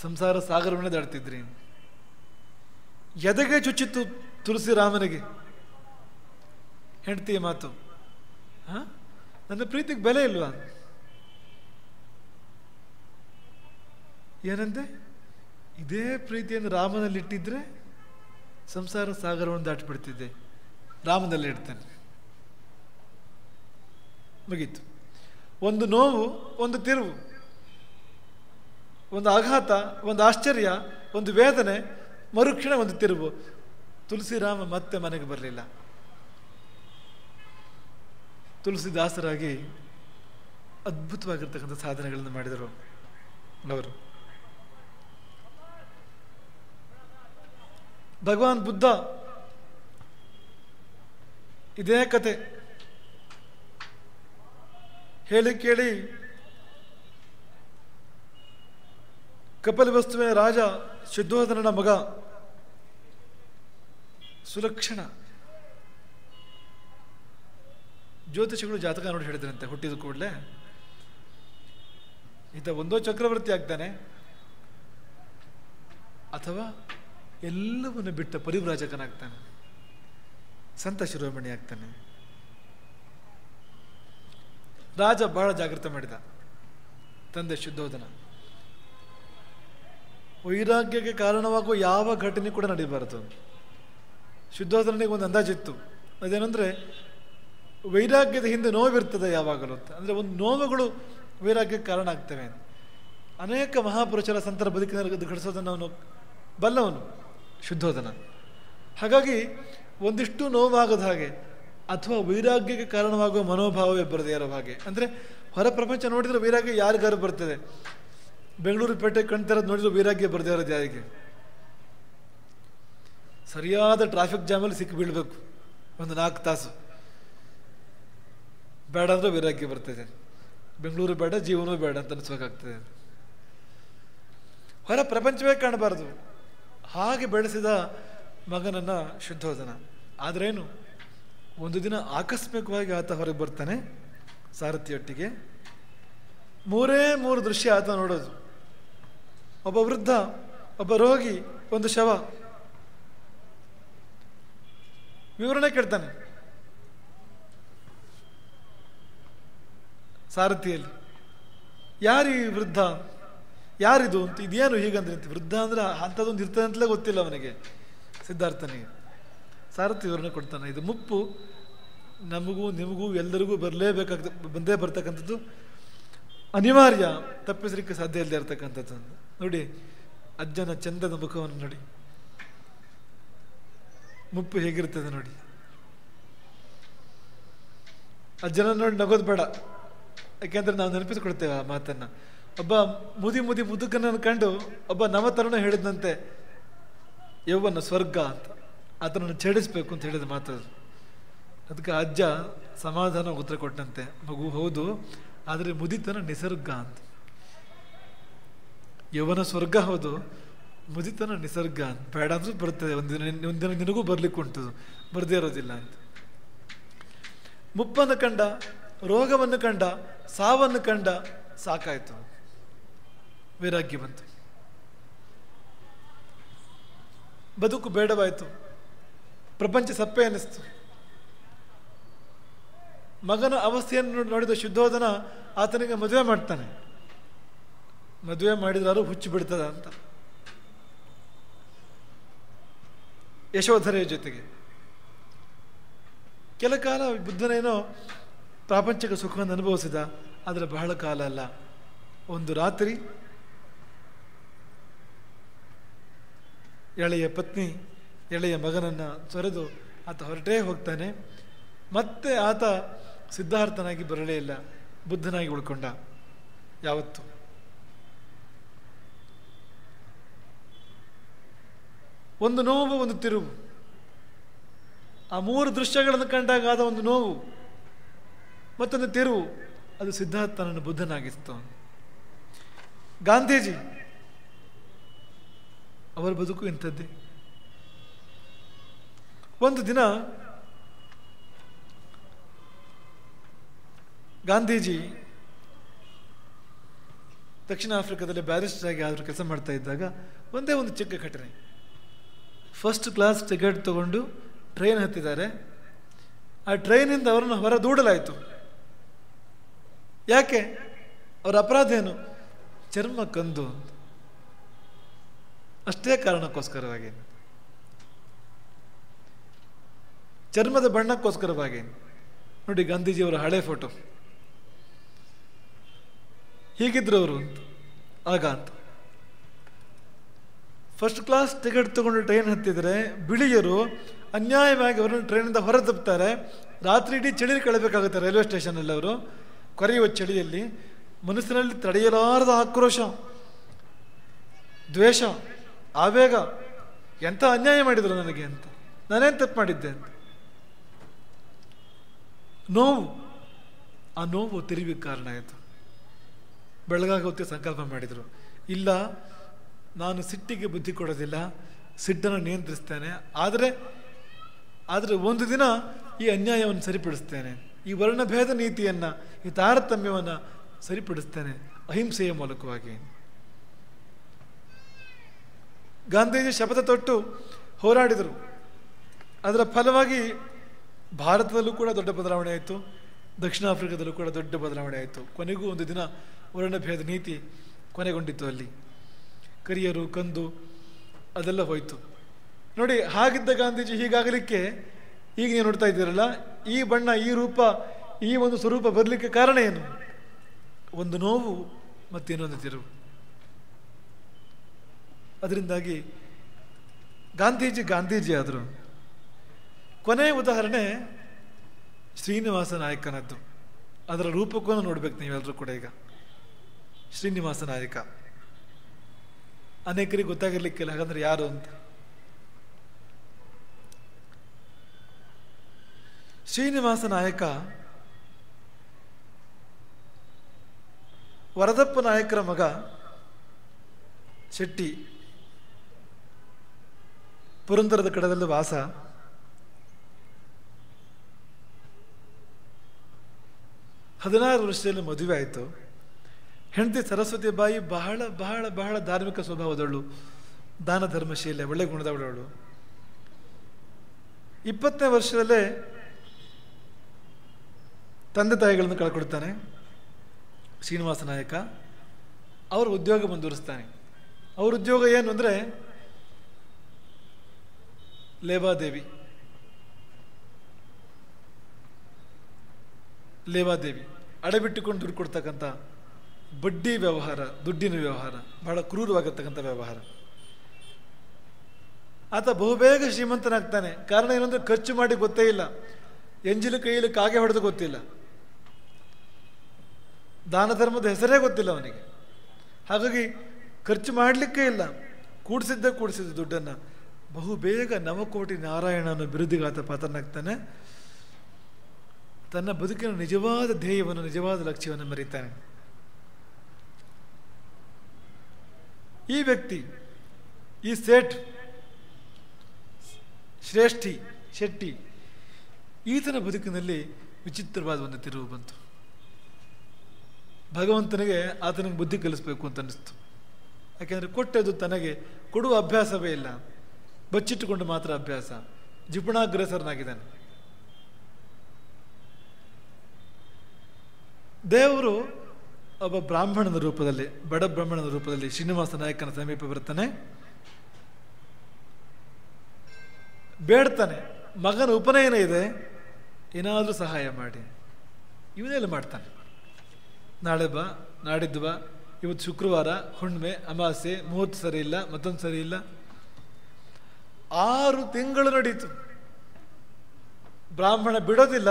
ಸಂಸಾರ ಸಾಗರವನ್ನೇ ದಾಟ್ತಿದ್ರಿ. ಎದೆಗೆ ಚುಚ್ಚಿತ್ತು ತುಳಸಿರಾಮನಿಗೆ ಹೆಂಡತಿಯ ಮಾತು. ನನ್ನ ಪ್ರೀತಿಗೆ ಬೆಲೆ ಇಲ್ವಾ? ಏನಂತೆ? ಇದೇ ಪ್ರೀತಿಯನ್ನು ರಾಮನಲ್ಲಿ ಇಟ್ಟಿದ್ರೆ ಸಂಸಾರ ಸಾಗರವನ್ನು ದಾಟಿಬಿಡ್ತಿದ್ದೆ, ರಾಮನಲ್ಲಿ ಇಡ್ತೇನೆ. ಮುಗೀತು. ಒಂದು ನೋವು, ಒಂದು ತಿರುವು, ಒಂದು ಆಘಾತ, ಒಂದು ಆಶ್ಚರ್ಯ, ಒಂದು ವೇದನೆ, ಮರುಕ್ಷಣ ಒಂದು ತಿರುವು. ತುಳಸಿರಾಮ ಮತ್ತೆ ಮನೆಗೆ ಬರಲಿಲ್ಲ. ತುಳಸಿದಾಸರಾಗಿ ಅದ್ಭುತವಾಗಿರ್ತಕ್ಕಂಥ ಸಾಧನೆಗಳನ್ನು ಮಾಡಿದರು ಅವರು. ಭಗವಾನ್ ಬುದ್ಧ ಇದೇ ಕತೆ ಹೇಳಿ ಕೇಳಿ ಕಪಿಲವಸ್ತುವಿನ ರಾಜ ಶುದ್ಧೋಧನನ ಮಗ ಸುಲಕ್ಷಣ ಜ್ಯೋತಿಷಿಗಳು ಜಾತಕ ನೋಡಿ ಹೇಳಿದ್ರಂತೆ, ಹುಟ್ಟಿದ ಕೂಡಲೇ ಈತ ಒಂದೋ ಚಕ್ರವರ್ತಿ ಆಗ್ತಾನೆ ಅಥವಾ ಎಲ್ಲವನ್ನು ಬಿಟ್ಟ ಪರಿವ್ರಾಜಕನಾಗ್ತಾನೆ, ಸಂತ ಶಿರೋಮಣಿ ಆಗ್ತಾನೆ. ರಾಜ ಬಹಳ ಜಾಗೃತ ಮಾಡಿದ ತಂದೆ ಶುದ್ಧೋಧನ. ವೈರಾಗ್ಯಕ್ಕೆ ಕಾರಣವಾಗುವ ಯಾವ ಘಟನೆ ಕೂಡ ನಡೀಬಾರದು. ಶುದ್ಧೋಧನಿಗೆ ಒಂದು ಅಂದಾಜಿತ್ತು, ಅದೇನೆಂದರೆ ವೈರಾಗ್ಯದ ಹಿಂದೆ ನೋವಿರ್ತದೆ ಯಾವಾಗಲೂ ಅಂತ. ಅಂದರೆ ಒಂದು ನೋವುಗಳು ವೈರಾಗ್ಯಕ್ಕೆ ಕಾರಣ ಆಗ್ತವೆ. ಅನೇಕ ಮಹಾಪುರುಷರ ಸಂತರ ಬದುಕಿನ ಘಟಿಸೋದನ್ನು ಅವನು ಬಲ್ಲವನು ಶುದ್ಧೋಧನ. ಹಾಗಾಗಿ ಒಂದಿಷ್ಟು ನೋವಾಗದ ಹಾಗೆ ಅಥವಾ ವೈರಾಗ್ಯಕ್ಕೆ ಕಾರಣವಾಗುವ ಮನೋಭಾವವೇ ಬರದೇ ಇರೋ ಹಾಗೆ, ಅಂದರೆ ಹೊರ ಪ್ರಪಂಚ ನೋಡಿದರೆ ವೈರಾಗ್ಯ ಯಾರಿಗಾರು ಬರ್ತದೆ. ಬೆಂಗಳೂರು ಪೇಟೆ ಕಣ್ತಿರೋದು ನೋಡಿದ್ರೆ ವೈರಾಗ್ಯ ಬರದೇ ಇರೋದು ಯಾರಿಗೆ? ಸರಿಯಾದ ಟ್ರಾಫಿಕ್ ಜಾಮಲ್ಲಿ ಸಿಕ್ಕಿ ಬೀಳ್ಬೇಕು ಒಂದು 4 ತಾಸು, ಬೇಡ ಅಂದರೆ ವೈರಾಗ್ಯ ಬರ್ತದೆ. ಬೆಂಗಳೂರು ಬೇಡ, ಜೀವನವೂ ಬೇಡ ಅಂತ ಅನಿಸ್ಬೇಕಾಗ್ತದೆ. ಹೊರ ಪ್ರಪಂಚವೇ ಕಾಣಬಾರ್ದು. ಹಾಗೆ ಬೆಳೆಸಿದ ಮಗನನ್ನ ಶುದ್ಧೋಧನ. ಆದ್ರೇನು, ಒಂದು ದಿನ ಆಕಸ್ಮಿಕವಾಗಿ ಆತ ಹೊರಗೆ ಬರ್ತಾನೆ ಸಾರಥಿಯೊಟ್ಟಿಗೆ. ಮೂರು ದೃಶ್ಯ ಆತ ನೋಡೋದು. ಒಬ್ಬ ವೃದ್ಧ, ಒಬ್ಬ ರೋಗಿ, ಒಂದು ಶವ. ವಿವರಣೆ ಕೇಳ್ತಾನೆ ಸಾರಥಿಯಲ್ಲಿ, ಯಾರೀ ವೃದ್ಧ, ಯಾರಿದು ಅಂತ. ಇದೇನು ಹೀಗಂದ್ರೆ ಅಂತ. ವೃದ್ಧ ಅಂದ್ರೆ ಅಂಥದ್ದೊಂದು ಇರ್ತದೆ ಅಂತಲೇ ಗೊತ್ತಿಲ್ಲ ಅವನಿಗೆ, ಸಿದ್ಧಾರ್ಥನಿಗೆ. ಸಾರಥಿ ವಿವರಣೆ ಕೊಡ್ತಾನೆ, ಇದು ಮುಪ್ಪು ನಮಗೂ ನಿಮಗೂ ಎಲ್ಲರಿಗೂ ಬಂದೇ ಬರ್ತಕ್ಕಂಥದ್ದು, ಅನಿವಾರ್ಯ, ತಪ್ಪಿಸಲಿಕ್ಕೆ ಸಾಧ್ಯ ಇಲ್ಲದೆ ಇರ್ತಕ್ಕಂಥದ್ದು. ನೋಡಿ ಅಜ್ಜನ ಚಂದದ ಮುಖವನ್ನು ನೋಡಿ, ಮುಪ್ಪು ಹೇಗಿರ್ತದೆ ನೋಡಿ. ಅಜ್ಜನ ನೋಡಿ ನಗೋದು ಬೇಡ, ಯಾಕೆಂದ್ರೆ ನಾವು ನೆನಪಿಸಿಕೊಡ್ತೇವೆ ಆ ಮಾತನ್ನ. ಒಬ್ಬ ಮುದುಕನನ್ನು ಕಂಡು ಒಬ್ಬ ನವತರುಣ ಹೇಳಿದಂತೆ, ಯೌವನ ಸ್ವರ್ಗ ಅಂತ, ಆತನನ್ನು ಛೇಡಿಸ್ಬೇಕು ಅಂತ ಹೇಳಿದ ಮಾತದು. ಅದಕ್ಕೆ ಅಜ್ಜ ಸಮಾಧಾನ ಉತ್ತರ ಕೊಟ್ಟಂತೆ, ಮಗು ಹೌದು, ಆದರೆ ಮುದಿತನ ನಿಸರ್ಗ ಅಂತ. ಯೌವನ ಸ್ವರ್ಗ ಹೌದು, ಮುದಿತನ ನಿಸರ್ಗ ಅಂತ. ಬೇಡ ಅಂದ್ರೂ ಬರ್ತದೆ, ಒಂದಿನ ನಿನಗೂ ಬರ್ಲಿಕ್ಕೆ ಉಂಟು, ಬರದೇ ಇರೋದಿಲ್ಲ ಅಂತ. ಮುಪ್ಪನ್ನು ಕಂಡ, ರೋಗವನ್ನು ಕಂಡ, ಸಾವನ್ನು ಕಂಡ, ಸಾಕಾಯ್ತು, ವೈರಾಗ್ಯ ಬಂತು, ಬದುಕು ಬೇಡವಾಯಿತು, ಪ್ರಪಂಚ ಸಪ್ಪೆ ಅನ್ನಿಸ್ತು. ಮಗನ ಅವಸ್ಥೆಯನ್ನು ನೋಡಿದ ಶುದ್ಧೋಧನ ಆತನಿಗೆ ಮದುವೆ ಮಾಡ್ತಾನೆ. ಮದುವೆ ಮಾಡಿದ್ರಾರು ಹುಚ್ಚು ಬಿಡ್ತದ ಅಂತ, ಯಶೋಧರೆಯ ಜೊತೆಗೆ. ಕೆಲ ಕಾಲ ಬುದ್ಧನೇನೋ ಪ್ರಾಪಂಚಿಕ ಸುಖವನ್ನು ಅನುಭವಿಸಿದ, ಆದರೆ ಬಹಳ ಕಾಲ ಅಲ್ಲ. ಒಂದು ರಾತ್ರಿ ಎಳೆಯ ಪತ್ನಿ ಎಳೆಯ ಮಗನನ್ನು ತೊರೆದು ಆತ ಹೊರಟೇ ಹೋಗ್ತಾನೆ. ಮತ್ತೆ ಆತ ಸಿದ್ಧಾರ್ಥನಾಗಿ ಬರಲೇ ಇಲ್ಲ, ಬುದ್ಧನಾಗಿ ಉಳ್ಕೊಂಡ. ಯಾವತ್ತು ಒಂದು ನೋವು, ಒಂದು ತಿರುವು, ಆ ಮೂರು ದೃಶ್ಯಗಳನ್ನು ಕಂಡಾಗ ಆದ ಒಂದು ನೋವು ಮತ್ತೊಂದು ತಿರುವು, ಅದು ಸಿದ್ಧಾರ್ಥನನ್ನು ಬುದ್ಧನಾಗಿತ್ತು. ಗಾಂಧೀಜಿ ಅವರ ಬದುಕು ಇಂಥದ್ದೇ. ಒಂದು ದಿನ ಗಾಂಧೀಜಿ ದಕ್ಷಿಣ ಆಫ್ರಿಕಾದಲ್ಲಿ ಬ್ಯಾರಿಸ್ಟರ್ ಆಗಿ ಆದರೂ ಕೆಲಸ ಮಾಡ್ತಾ ಇದ್ದಾಗ ಒಂದೇ ಒಂದು ಚಿಕ್ಕ ಘಟನೆ. ಫಸ್ಟ್ ಕ್ಲಾಸ್ ಟಿಕೆಟ್ ತಗೊಂಡು ಟ್ರೈನ್ ಹತ್ತಿದ್ದಾರೆ. ಆ ಟ್ರೈನಿಂದ ಅವರನ್ನು ಹೊರ ದೂಡಲಾಯಿತು. ಯಾಕೆ? ಅವರ ಅಪರಾಧ ಏನು? ಚರ್ಮ ಕಂದು, ಅಷ್ಟೇ ಕಾರಣಕ್ಕೋಸ್ಕರವಾಗಿ, ಚರ್ಮದ ಬಣ್ಣಕ್ಕೋಸ್ಕರವಾಗಿ. ನೋಡಿ ಗಾಂಧೀಜಿಯವರ ಹಳೆ ಫೋಟೋ, ಹೀಗಿದ್ರು ಅವರು ಆಗ ಅಂತ. ಫಸ್ಟ್ ಕ್ಲಾಸ್ ಟಿಕೆಟ್ ತಗೊಂಡು ಟ್ರೈನ್ ಹತ್ತಿದರೆ ಬಿಳಿಯರು ಅನ್ಯಾಯವಾಗಿ ಅವರನ್ನು ಟ್ರೈನಿಂದ ಹೊರದಬ್ತಾರೆ. ರಾತ್ರಿ ಇಡೀ ಚಳಿ ಕಳಬೇಕಾಗುತ್ತೆ ರೈಲ್ವೆ ಸ್ಟೇಷನಲ್ಲಿ. ಅವರು ಕೊರೆಯುವ ಚಳಿಯಲ್ಲಿ ಮನಸ್ಸಿನಲ್ಲಿ ತಡೆಯಲಾರದ ಆಕ್ರೋಶ, ದ್ವೇಷ, ಆವೇಗ. ಎಂಥ ಅನ್ಯಾಯ ಮಾಡಿದರು ನನಗೆ ಅಂತ, ನಾನೇನು ತಪ್ಪು ಮಾಡಿದ್ದೆ ಅಂತ. ನೋವು, ಆ ನೋವು ತಿರುವಿಗೆ ಕಾರಣ ಆಯಿತು. ಬೆಳಗಾಗಿ ಹೊತ್ತು ಸಂಕಲ್ಪ ಮಾಡಿದರು, ಇಲ್ಲ ನಾನು ಸಿಟ್ಟಿಗೆ ಬುದ್ಧಿ ಕೊಡೋದಿಲ್ಲ, ಸಿಟ್ಟನ್ನು ನಿಯಂತ್ರಿಸ್ತೇನೆ, ಆದರೆ ಒಂದು ದಿನ ಈ ಅನ್ಯಾಯವನ್ನು ಸರಿಪಡಿಸ್ತೇನೆ, ಈ ವರ್ಣಭೇದ ನೀತಿಯನ್ನು, ಈ ತಾರತಮ್ಯವನ್ನು ಸರಿಪಡಿಸ್ತೇನೆ ಅಹಿಂಸೆಯ ಮೂಲಕವಾಗಿ. ಗಾಂಧೀಜಿ ಶಪಥ ತೊಟ್ಟು ಹೋರಾಡಿದರು. ಅದರ ಫಲವಾಗಿ ಭಾರತದಲ್ಲೂ ಕೂಡ ದೊಡ್ಡ ಬದಲಾವಣೆ ಆಯಿತು, ದಕ್ಷಿಣ ಆಫ್ರಿಕಾದಲ್ಲೂ ಕೂಡ ದೊಡ್ಡ ಬದಲಾವಣೆ ಆಯಿತು. ಕೊನೆಗೂ ಒಂದು ದಿನ ವರ್ಣಭೇದ ನೀತಿ ಕೊನೆಗೊಂಡಿತ್ತು. ಅಲ್ಲಿ ಕರಿಯರು ಕಂದು ಅದೆಲ್ಲ ಹೋಯಿತು. ನೋಡಿ, ಹಾಗಿದ್ದ ಗಾಂಧೀಜಿ ಹೀಗಾಗಲಿಕ್ಕೆ ಈಗ ನೀವು ನೋಡ್ತಾ ಇದ್ದೀರಲ್ಲ, ಈ ಬಣ್ಣ, ಈ ರೂಪ, ಈ ಒಂದು ಸ್ವರೂಪ ಬರಲಿಕ್ಕೆ ಕಾರಣ ಏನು? ಒಂದು ನೋವು ಮತ್ತು ಇನ್ನೊಂದು ತಿರುವು. ಅದರಿಂದಾಗಿ ಗಾಂಧೀಜಿ ಆದರು. ಕೊನೆಯ ಉದಾಹರಣೆ ಶ್ರೀನಿವಾಸ ನಾಯಕನದ್ದು. ಅದರ ರೂಪಕ್ಕೂ ನೋಡ್ಬೇಕು ನೀವೆಲ್ಲರೂ ಕೂಡ. ಈಗ ಶ್ರೀನಿವಾಸ ನಾಯಕ ಅನೇಕರಿಗೆ ಗೊತ್ತಾಗಿರ್ಲಿಕ್ಕಿಲ್ಲ ಹಾಗಂದ್ರೆ ಯಾರು ಅಂತ. ಶ್ರೀನಿವಾಸ ನಾಯಕ ವರದಪ್ಪ ನಾಯಕರ ಮಗ ಶೆಟ್ಟಿ. ಪುರಂದರದ ಕಡದಲ್ಲಿ ವಾಸ. ಹದಿನಾರು ವರ್ಷದಲ್ಲಿ ಮದುವೆ ಆಯಿತು. ಹೆಂಡತಿ ಸರಸ್ವತಿ ಬಾಯಿ ಬಹಳ ಬಹಳ ಬಹಳ ಧಾರ್ಮಿಕ ಸ್ವಭಾವದವಳು, ದಾನ ಧರ್ಮಶೀಲೆ, ಒಳ್ಳೆ ಗುಣದವಳವಳು. 20ನೇ ವರ್ಷದಲ್ಲೇ ತಂದೆ ತಾಯಿಗಳನ್ನು ಕಳ್ಕೊಡ್ತಾನೆ ಶ್ರೀನಿವಾಸ ನಾಯಕ. ಅವರ ಉದ್ಯೋಗ ಮುಂದುವರಿಸ್ತಾನೆ. ಅವ್ರ ಉದ್ಯೋಗ ಏನು ಅಂದರೆ ಲೇವಾದೇವಿ. ಅಡೆಬಿಟ್ಟುಕೊಂಡು ದುಡ್ಡು ಕೊಡ್ತಕ್ಕಂಥ ಬಡ್ಡಿ ವ್ಯವಹಾರ, ದುಡ್ಡಿನ ವ್ಯವಹಾರ, ಬಹಳ ಕ್ರೂರವಾಗಿರ್ತಕ್ಕಂಥ ವ್ಯವಹಾರ. ಆತ ಬಹುಬೇಗ ಶ್ರೀಮಂತನಾಗ್ತಾನೆ. ಕಾರಣ ಏನಂದ್ರೆ ಖರ್ಚು ಮಾಡಿ ಗೊತ್ತೇ ಇಲ್ಲ, ಎಂಜಿಲು ಕೈಯಲ್ಲಿ ಕಾಗೆ ಹೊಡೆದು ಗೊತ್ತಿಲ್ಲ, ದಾನ ಧರ್ಮದ ಹೆಸರೇ ಗೊತ್ತಿಲ್ಲ ಅವನಿಗೆ. ಹಾಗಾಗಿ ಖರ್ಚು ಮಾಡಲಿಕ್ಕೇ ಇಲ್ಲ, ಕೂಡಿಸಿದ್ದ ದುಡ್ಡನ್ನು ಬಹುಬೇಗ ನವಕೋಟಿ ನಾರಾಯಣ ಅನ್ನೋ ಬಿರುದಿಗೆ ಆತ ಪಾತ್ರನಾಗ್ತಾನೆ. ತನ್ನ ಬದುಕಿನ ನಿಜವಾದ ಧ್ಯೇಯವನ್ನು, ನಿಜವಾದ ಲಕ್ಷ್ಯವನ್ನು ಮರೀತಾನೆ. ಈ ವ್ಯಕ್ತಿ, ಈ ಸೇಠ್ ಶೆಟ್ಟಿ, ಈತನ ಬದುಕಿನಲ್ಲಿ ವಿಚಿತ್ರವಾದ ಒಂದು ತಿರುವು ಬಂತು. ಭಗವಂತನಿಗೆ ಆತನಿಗೆ ಬುದ್ಧಿ ಕಲಿಸ್ಬೇಕು ಅಂತ ಅನ್ನಿಸ್ತು. ಯಾಕೆಂದರೆ ಕೊಟ್ಟದ್ದು ತನಗೆ ಕೊಡುವ ಅಭ್ಯಾಸವೇ ಇಲ್ಲ, ಬಚ್ಚಿಟ್ಟುಕೊಂಡು ಮಾತ್ರ ಅಭ್ಯಾಸ. ಜಿಪುಣಾಗ್ರಸರನಾಗಿದ್ದಾನೆ. ದೇವರು ಒಬ್ಬ ಬ್ರಾಹ್ಮಣನ ರೂಪದಲ್ಲಿ, ಬಡ ಬ್ರಾಹ್ಮಣನ ರೂಪದಲ್ಲಿ ಶ್ರೀನಿವಾಸ ನಾಯಕನ ಸಮೀಪ ಬರ್ತಾನೆ, ಬೇಡ್ತಾನೆ, ಮಗನ ಉಪನಯನ ಇದೆ, ಏನಾದರೂ ಸಹಾಯ ಮಾಡಿ. ಇವನೆಲ್ಲ ಮಾಡ್ತಾನೆ. ನಾಳೆ ಬಾ, ನಾಡಿದ್ದು ಬಾ, ಇವತ್ತು ಶುಕ್ರವಾರ, ಹುಣ್ಣಿಮೆ, ಅಮಾವಾಸ್ಯೆ, ಮುಹೂರ್ತ ಸರಿ ಇಲ್ಲ, ಮತ್ತೊಂದು ಸರಿ ಇಲ್ಲ. 6 ತಿಂಗಳು ನಡೀತು. ಬ್ರಾಹ್ಮಣ ಬಿಡೋದಿಲ್ಲ,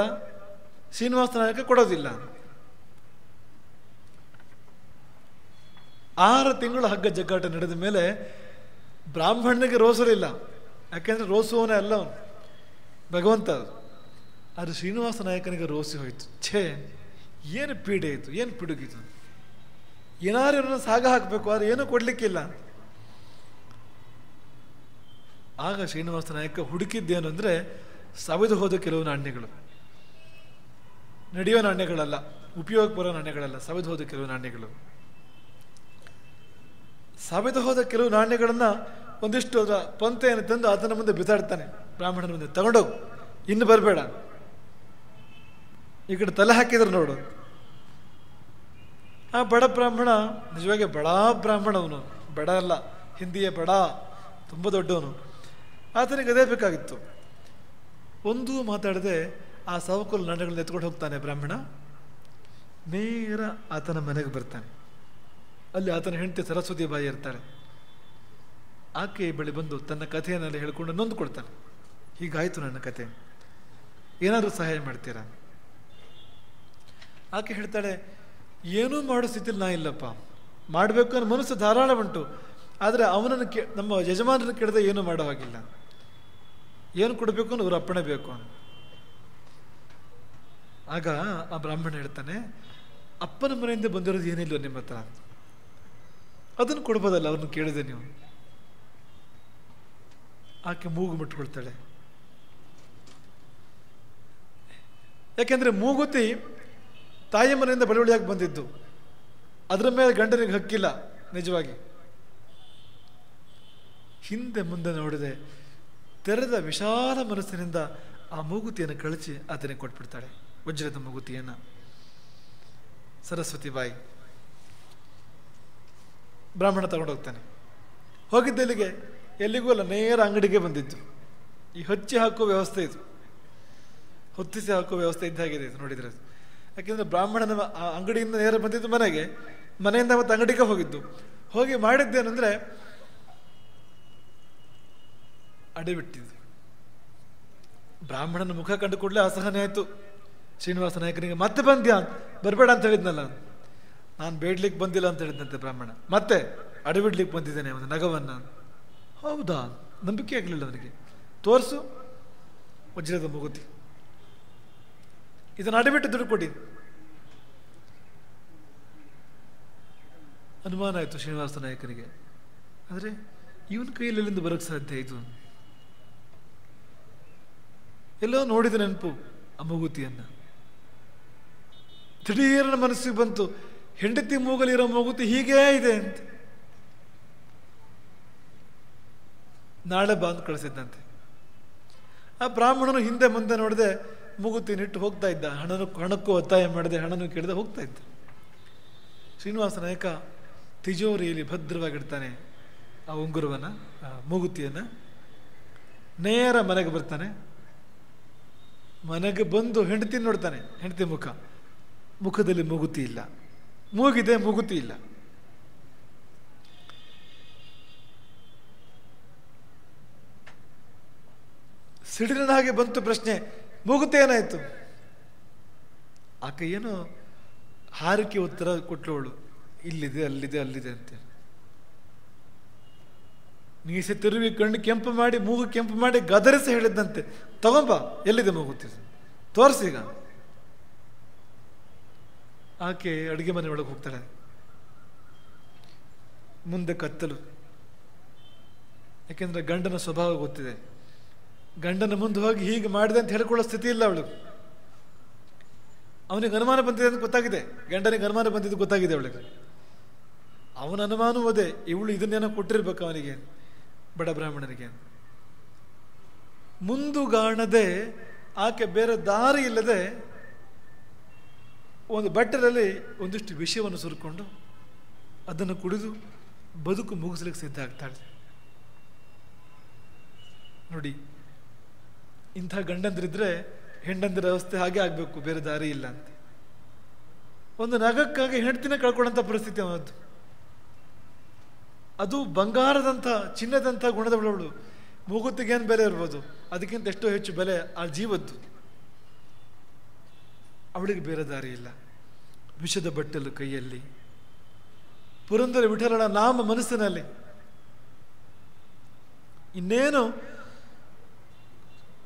ಶ್ರೀನಿವಾಸ ನಾಯಕ ಕೊಡೋದಿಲ್ಲ. 6 ತಿಂಗಳು ಹಗ್ಗ ಜಗ್ಗಾಟ ನಡೆದ ಮೇಲೆ ಬ್ರಾಹ್ಮಣನಿಗೆ ರೋಸಲಿಲ್ಲ. ಯಾಕೆಂದ್ರೆ ರೋಸುವವನೇ ಅಲ್ಲ ಅವನು, ಭಗವಂತ. ಅದು ಶ್ರೀನಿವಾಸ ನಾಯಕನಿಗೆ ರೋಸಿ ಹೋಯಿತು. ಛೇ, ಏನು ಪೀಡೆ ಇತ್ತು, ಏನು ಪಿಡುಗಿತು. ಏನಾರು ಸಾಗ ಹಾಕಬೇಕು, ಆದರೆ ಏನೂ ಕೊಡ್ಲಿಕ್ಕಿಲ್ಲ. ಆಗ ಶ್ರೀನಿವಾಸ ನಾಯಕ ಹುಡುಕಿದ್ದೇನು ಅಂದರೆ ಸವೆದು ಹೋದ ಕೆಲವು ನಾಣ್ಯಗಳು, ನಡೆಯೋ ನಾಣ್ಯಗಳಲ್ಲ, ಉಪಯೋಗ ಬರೋ ನಾಣ್ಯಗಳಲ್ಲ, ಸವೆದು ಹೋದ ಕೆಲವು ನಾಣ್ಯಗಳು. ಸವೆದು ಹೋದ ಕೆಲವು ನಾಣ್ಯಗಳನ್ನು ಒಂದಿಷ್ಟು ಅದರ ಪಂತೆಯನ್ನು ತಂದು ಆತನ ಮುಂದೆ ಬಿಸಾಡ್ತಾನೆ. ಬ್ರಾಹ್ಮಣನ ಮುಂದೆ, ತಗೊಂಡೋಗು, ಇನ್ನು ಬರಬೇಡ, ಈ ಕಡೆ ತಲೆ ಹಾಕಿದ್ರು ನೋಡು. ಆ ಬಡ ಬ್ರಾಹ್ಮಣ ನಿಜವಾಗಿ ಬಡ ಬ್ರಾಹ್ಮಣ, ಅವನು ಬಡ ಅಲ್ಲ, ಹಿಂದಿಯ ಬಡ, ತುಂಬ ದೊಡ್ಡವನು. ಆತನಿಗೆ ಅದೇ ಬೇಕಾಗಿತ್ತು. ಒಂದೂ ಮಾತಾಡದೆ ಆ ಸವಕಲು ನಾಣ್ಯಗಳನ್ನ ಎತ್ಕೊಂಡು ಹೋಗ್ತಾನೆ ಬ್ರಾಹ್ಮಣ. ನೇರ ಆತನ ಮನೆಗೆ ಬರ್ತಾನೆ. ಅಲ್ಲಿ ಆತನ ಹೆಂಡತಿ ಸರಸ್ವತಿ ಬಾಯಿ ಇರ್ತಾಳೆ. ಆಕೆ ಬಳಿ ಬಂದು ತನ್ನ ಕಥೆಯನ್ನೆಲ್ಲ ಹೇಳ್ಕೊಂಡು ನೊಂದುಕೊಳ್ತಾನೆ. ಹೀಗಾಯಿತು ನನ್ನ ಕತೆ, ಏನಾದರೂ ಸಹಾಯ ಮಾಡ್ತೀರಾ? ಆಕೆ ಹೇಳ್ತಾಳೆ, ಏನೂ ಮಾಡೋ ಸ್ಥಿತಿಲಿ ನಾ ಇಲ್ಲಪ್ಪ, ಮಾಡಬೇಕು ಅನ್ನೋ ಮನಸ್ಸು ಧಾರಾಳ ಉಂಟು, ಆದರೆ ಅವನನ್ನು ನಮ್ಮ ಯಜಮಾನರನ್ನು ಕೇಳಿದ್ರೆ ಏನೂ ಮಾಡೋ ಹಾಗಿಲ್ಲ. ಏನು ಕೊಡಬೇಕು ಅನ್ನೋ ಅವ್ರ ಅಪ್ಪಣೆ ಬೇಕು ಅಂತ. ಆಗ ಆ ಬ್ರಾಹ್ಮಣ ಹೇಳ್ತಾನೆ, ಅಪ್ಪನ ಮನೆಯಿಂದ ಬಂದಿರೋದು ಏನಿಲ್ಲ ನಿಮ್ಮ ಹತ್ರ, ಅದನ್ನು ಕೊಡ್ಬೋದಲ್ಲ, ಅವ್ರನ್ನ ಕೇಳಿದೆ ನೀವು. ಆಕೆ ಮೂಗು ಮುಟ್ಕೊಳ್ತಾಳೆ. ಯಾಕೆಂದ್ರೆ ಮೂಗುತಿ ತಾಯಿ ಮನೆಯಿಂದ ಬಳುವಳಿಯಾಗಿ ಬಂದಿದ್ದು, ಅದರ ಮೇಲೆ ಗಂಡನಿಗೆ ಹಕ್ಕಿಲ್ಲ. ನಿಜವಾಗಿ ಹಿಂದೆ ಮುಂದೆ ನೋಡಿದೆ, ತೆರೆದ ವಿಶಾಲ ಮನಸ್ಸಿನಿಂದ ಆ ಮೂಗುತಿಯನ್ನು ಕಳಚಿ ಆತನಿಗೆ ಕೊಟ್ಬಿಡ್ತಾಳೆ, ವಜ್ರದ ಮೂಗುತಿಯನ್ನು. ಸರಸ್ವತಿ ಬಾಯಿ ಬ್ರಾಹ್ಮಣ ತಗೊಂಡೋಗ್ತಾನೆ. ಹೋಗಿದ್ದೆಲ್ಲಿಗೆ? ಎಲ್ಲಿಗೂ ಅಲ್ಲ, ನೇರ ಅಂಗಡಿಗೆ ಬಂದಿದ್ದು. ಈ ಹಚ್ಚಿ ಹಾಕುವ ವ್ಯವಸ್ಥೆ ಇದು, ಹೊತ್ತಿಸಿ ಹಾಕುವ ವ್ಯವಸ್ಥೆ ಇದ್ದಾಗಿದೆ ಇದು, ನೋಡಿದ್ರೆ. ಯಾಕೆಂದ್ರೆ ಬ್ರಾಹ್ಮಣನ ಆ ಅಂಗಡಿಯಿಂದ ನೇರ ಬಂದಿದ್ದು ಮನೆಗೆ, ಮನೆಯಿಂದ ಮತ್ತೆ ಅಂಗಡಿಗೆ ಹೋಗಿದ್ದು. ಹೋಗಿ ಮಾಡಿದ್ದೇನೆಂದ್ರೆ ಅಡೆಬಿಟ್ಟಿದ್ದು. ಬ್ರಾಹ್ಮಣನ ಮುಖ ಕಂಡು ಕೂಡಲೇ ಅಸಹನೆ ಆಯಿತು ಶ್ರೀನಿವಾಸ ನಾಯಕನಿಗೆ. ಮತ್ತೆ ಬಂದ್ಯಾ? ಬರಬೇಡ ಅಂತ ಹೇಳಿದ್ನಲ್ಲ, ನಾನು ಬೇಡ್ಲಿಕ್ಕೆ ಬಂದಿಲ್ಲ ಅಂತ ಹೇಳಿದಂತೆ ಬ್ರಾಹ್ಮಣ. ಮತ್ತೆ ಅಡಬಿಡ್ಲಿಕ್ಕೆ ಬಂದಿದ್ದೇನೆ ಒಂದು ನಗವನ್ನ. ಹೌದಾ? ನಂಬಿಕೆ ಆಗಲಿಲ್ಲ ಅವನಿಗೆ. ತೋರಿಸು ವಜ್ರದ ಮೂಗುತಿ, ಇದನ್ನು ಅಡಬಿಟ್ಟು ದುಡ್ಡು ಕೊಡಿ. ಅನುಮಾನ ಆಯಿತು ಶ್ರೀನಿವಾಸ ನಾಯಕನಿಗೆ. ಆದರೆ ಇವನ ಕೈಯಲ್ಲಿ ಎಲ್ಲಿಂದ ಬರೋಕ್ಕೆ ಸಾಧ್ಯ ಇದು? ಎಲ್ಲೋ ನೋಡಿದ ನೆನಪು ಆ ಮೂಗುತಿಯನ್ನ. ದಿಢೀರನ ಮನಸ್ಸಿಗೆ ಬಂತು, ಹೆಂಡತಿ ಮೂಗಲಿರೋ ಮೂಗುತಿ ಹೀಗೇ ಇದೆ ಅಂತ. ನಾಳೆ ಬಂದು ಕಳಿಸಿದ್ದಂತೆ. ಆ ಬ್ರಾಹ್ಮಣನು ಹಿಂದೆ ಮುಂದೆ ನೋಡದೆ ಮೂಗುತಿನಿಟ್ಟು ಹೋಗ್ತಾ ಇದ್ದ. ಹಣಕ್ಕೂ ಒತ್ತಾಯ ಮಾಡದೆ, ಹಣನೂ ಕೇಳದೆ ಹೋಗ್ತಾ ಇದ್ದ. ಶ್ರೀನಿವಾಸ ನಾಯಕ ತಿಜೋರಿಯಲ್ಲಿ ಭದ್ರವಾಗಿಡ್ತಾನೆ ಆ ಉಂಗುರವನ್ನ, ಆ ಮೂಗುತಿಯನ್ನ. ನೇರ ಮನೆಗೆ ಬರ್ತಾನೆ. ಮನೆಗೆ ಬಂದು ಹೆಂಡತಿ ನೋಡ್ತಾನೆ. ಹೆಂಡತಿ ಮುಖದಲ್ಲಿ ಮೂಗುತಿ ಇಲ್ಲ. ಮೂಗಿದೆ, ಮೂಗುತಿ ಇಲ್ಲ. ಸಿಡಿಲಿನ ಹಾಗೆ ಬಂತು ಪ್ರಶ್ನೆ, ಮೂಗುತಿ ಏನಾಯ್ತು? ಆಕೆ ಏನು ಹಾರಿಕೆ ಉತ್ತರ ಕೊಟ್ಲವಳು, ಇಲ್ಲಿದೆ ಅಲ್ಲಿದೆ ಅಲ್ಲಿದೆ ಅಂತೇಳಿ. ನೀಸೆ ತಿರುವಿ ಕಣ್ಣು ಕೆಂಪು ಮಾಡಿ, ಮೂಗು ಕೆಂಪು ಮಾಡಿ ಗದರಿಸಿ ಹೇಳಿದ್ದಂತೆ, ತಗೊಂಬ, ಎಲ್ಲಿದೆ ಮೂಗುತಿ ತೋರಿಸೀಗ. ಆಕೆ ಅಡುಗೆ ಮನೆ ಒಳಗೆ ಹೋಗ್ತಾಳೆ. ಮುಂದೆ ಕತ್ತಲು. ಯಾಕೆಂದ್ರೆ ಗಂಡನ ಸ್ವಭಾವ ಗೊತ್ತಿದೆ. ಗಂಡನ ಮುಂದೆ ಹೋಗಿ ಹೀಗೆ ಮಾಡಿದೆ ಅಂತ ಹೇಳ್ಕೊಳ್ಳೋ ಸ್ಥಿತಿ ಇಲ್ಲ ಅವಳು. ಅವನಿಗೆ ಅನುಮಾನ ಬಂದಿದೆ ಅಂತ ಗೊತ್ತಾಗಿದೆ. ಗಂಡನಿಗೆ ಅನುಮಾನ ಬಂದಿದ್ದು ಗೊತ್ತಾಗಿದೆ ಅವಳಿಗೆ. ಅವನ ಅನುಮಾನವೂ ಅದೇ, ಇವಳು ಇದನ್ನೇನೋ ಕೊಟ್ಟಿರ್ಬೇಕು ಅವನಿಗೆ, ಬಡ ಬ್ರಾಹ್ಮಣನಿಗೆ. ಮುಂದುಗಾಣದೆ ಆಕೆ ಬೇರೆ ದಾರಿ ಇಲ್ಲದೆ ಒಂದು ಬಟ್ಟಲಲ್ಲಿ ಒಂದಿಷ್ಟು ವಿಷಯವನ್ನು ಸುರ್ಕೊಂಡು ಅದನ್ನು ಕುಡಿದು ಬದುಕು ಮುಗಿಸ್ಲಿಕ್ಕೆ ಸಿದ್ಧ ಆಗ್ತಾಳೆ. ನೋಡಿ, ಇಂಥ ಗಂಡಂದ್ರಿದ್ರೆ ಹೆಂಡಂದಿರ ವ್ಯವಸ್ಥೆ ಹಾಗೆ ಆಗಬೇಕು, ಬೇರೆ ದಾರಿ ಇಲ್ಲ ಅಂತ. ಒಂದು ನಗಕ್ಕಾಗಿ ಹೆಂಡತಿನ ಕಳ್ಕೊಂಡಂಥ ಪರಿಸ್ಥಿತಿ ಅವನದ್ದು. ಅದು ಬಂಗಾರದಂಥ, ಚಿನ್ನದಂಥ ಗುಣದವಳವಳು. ಮೂಗುತ್ತಿಗೇನು ಬೆಲೆ ಇರ್ಬೋದು, ಅದಕ್ಕಿಂತ ಎಷ್ಟೋ ಹೆಚ್ಚು ಬೆಲೆ ಆ ಜೀವದ್ದು. ಅವಳಿಗೆ ಬೇರೆ ದಾರಿ ಇಲ್ಲ. ವಿಷದ ಬಟ್ಟಲು ಕೈಯಲ್ಲಿ, ಪುರಂದರ ವಿಠಲನ ನಾಮ ಮನಸ್ಸಿನಲ್ಲಿ. ಇನ್ನೇನು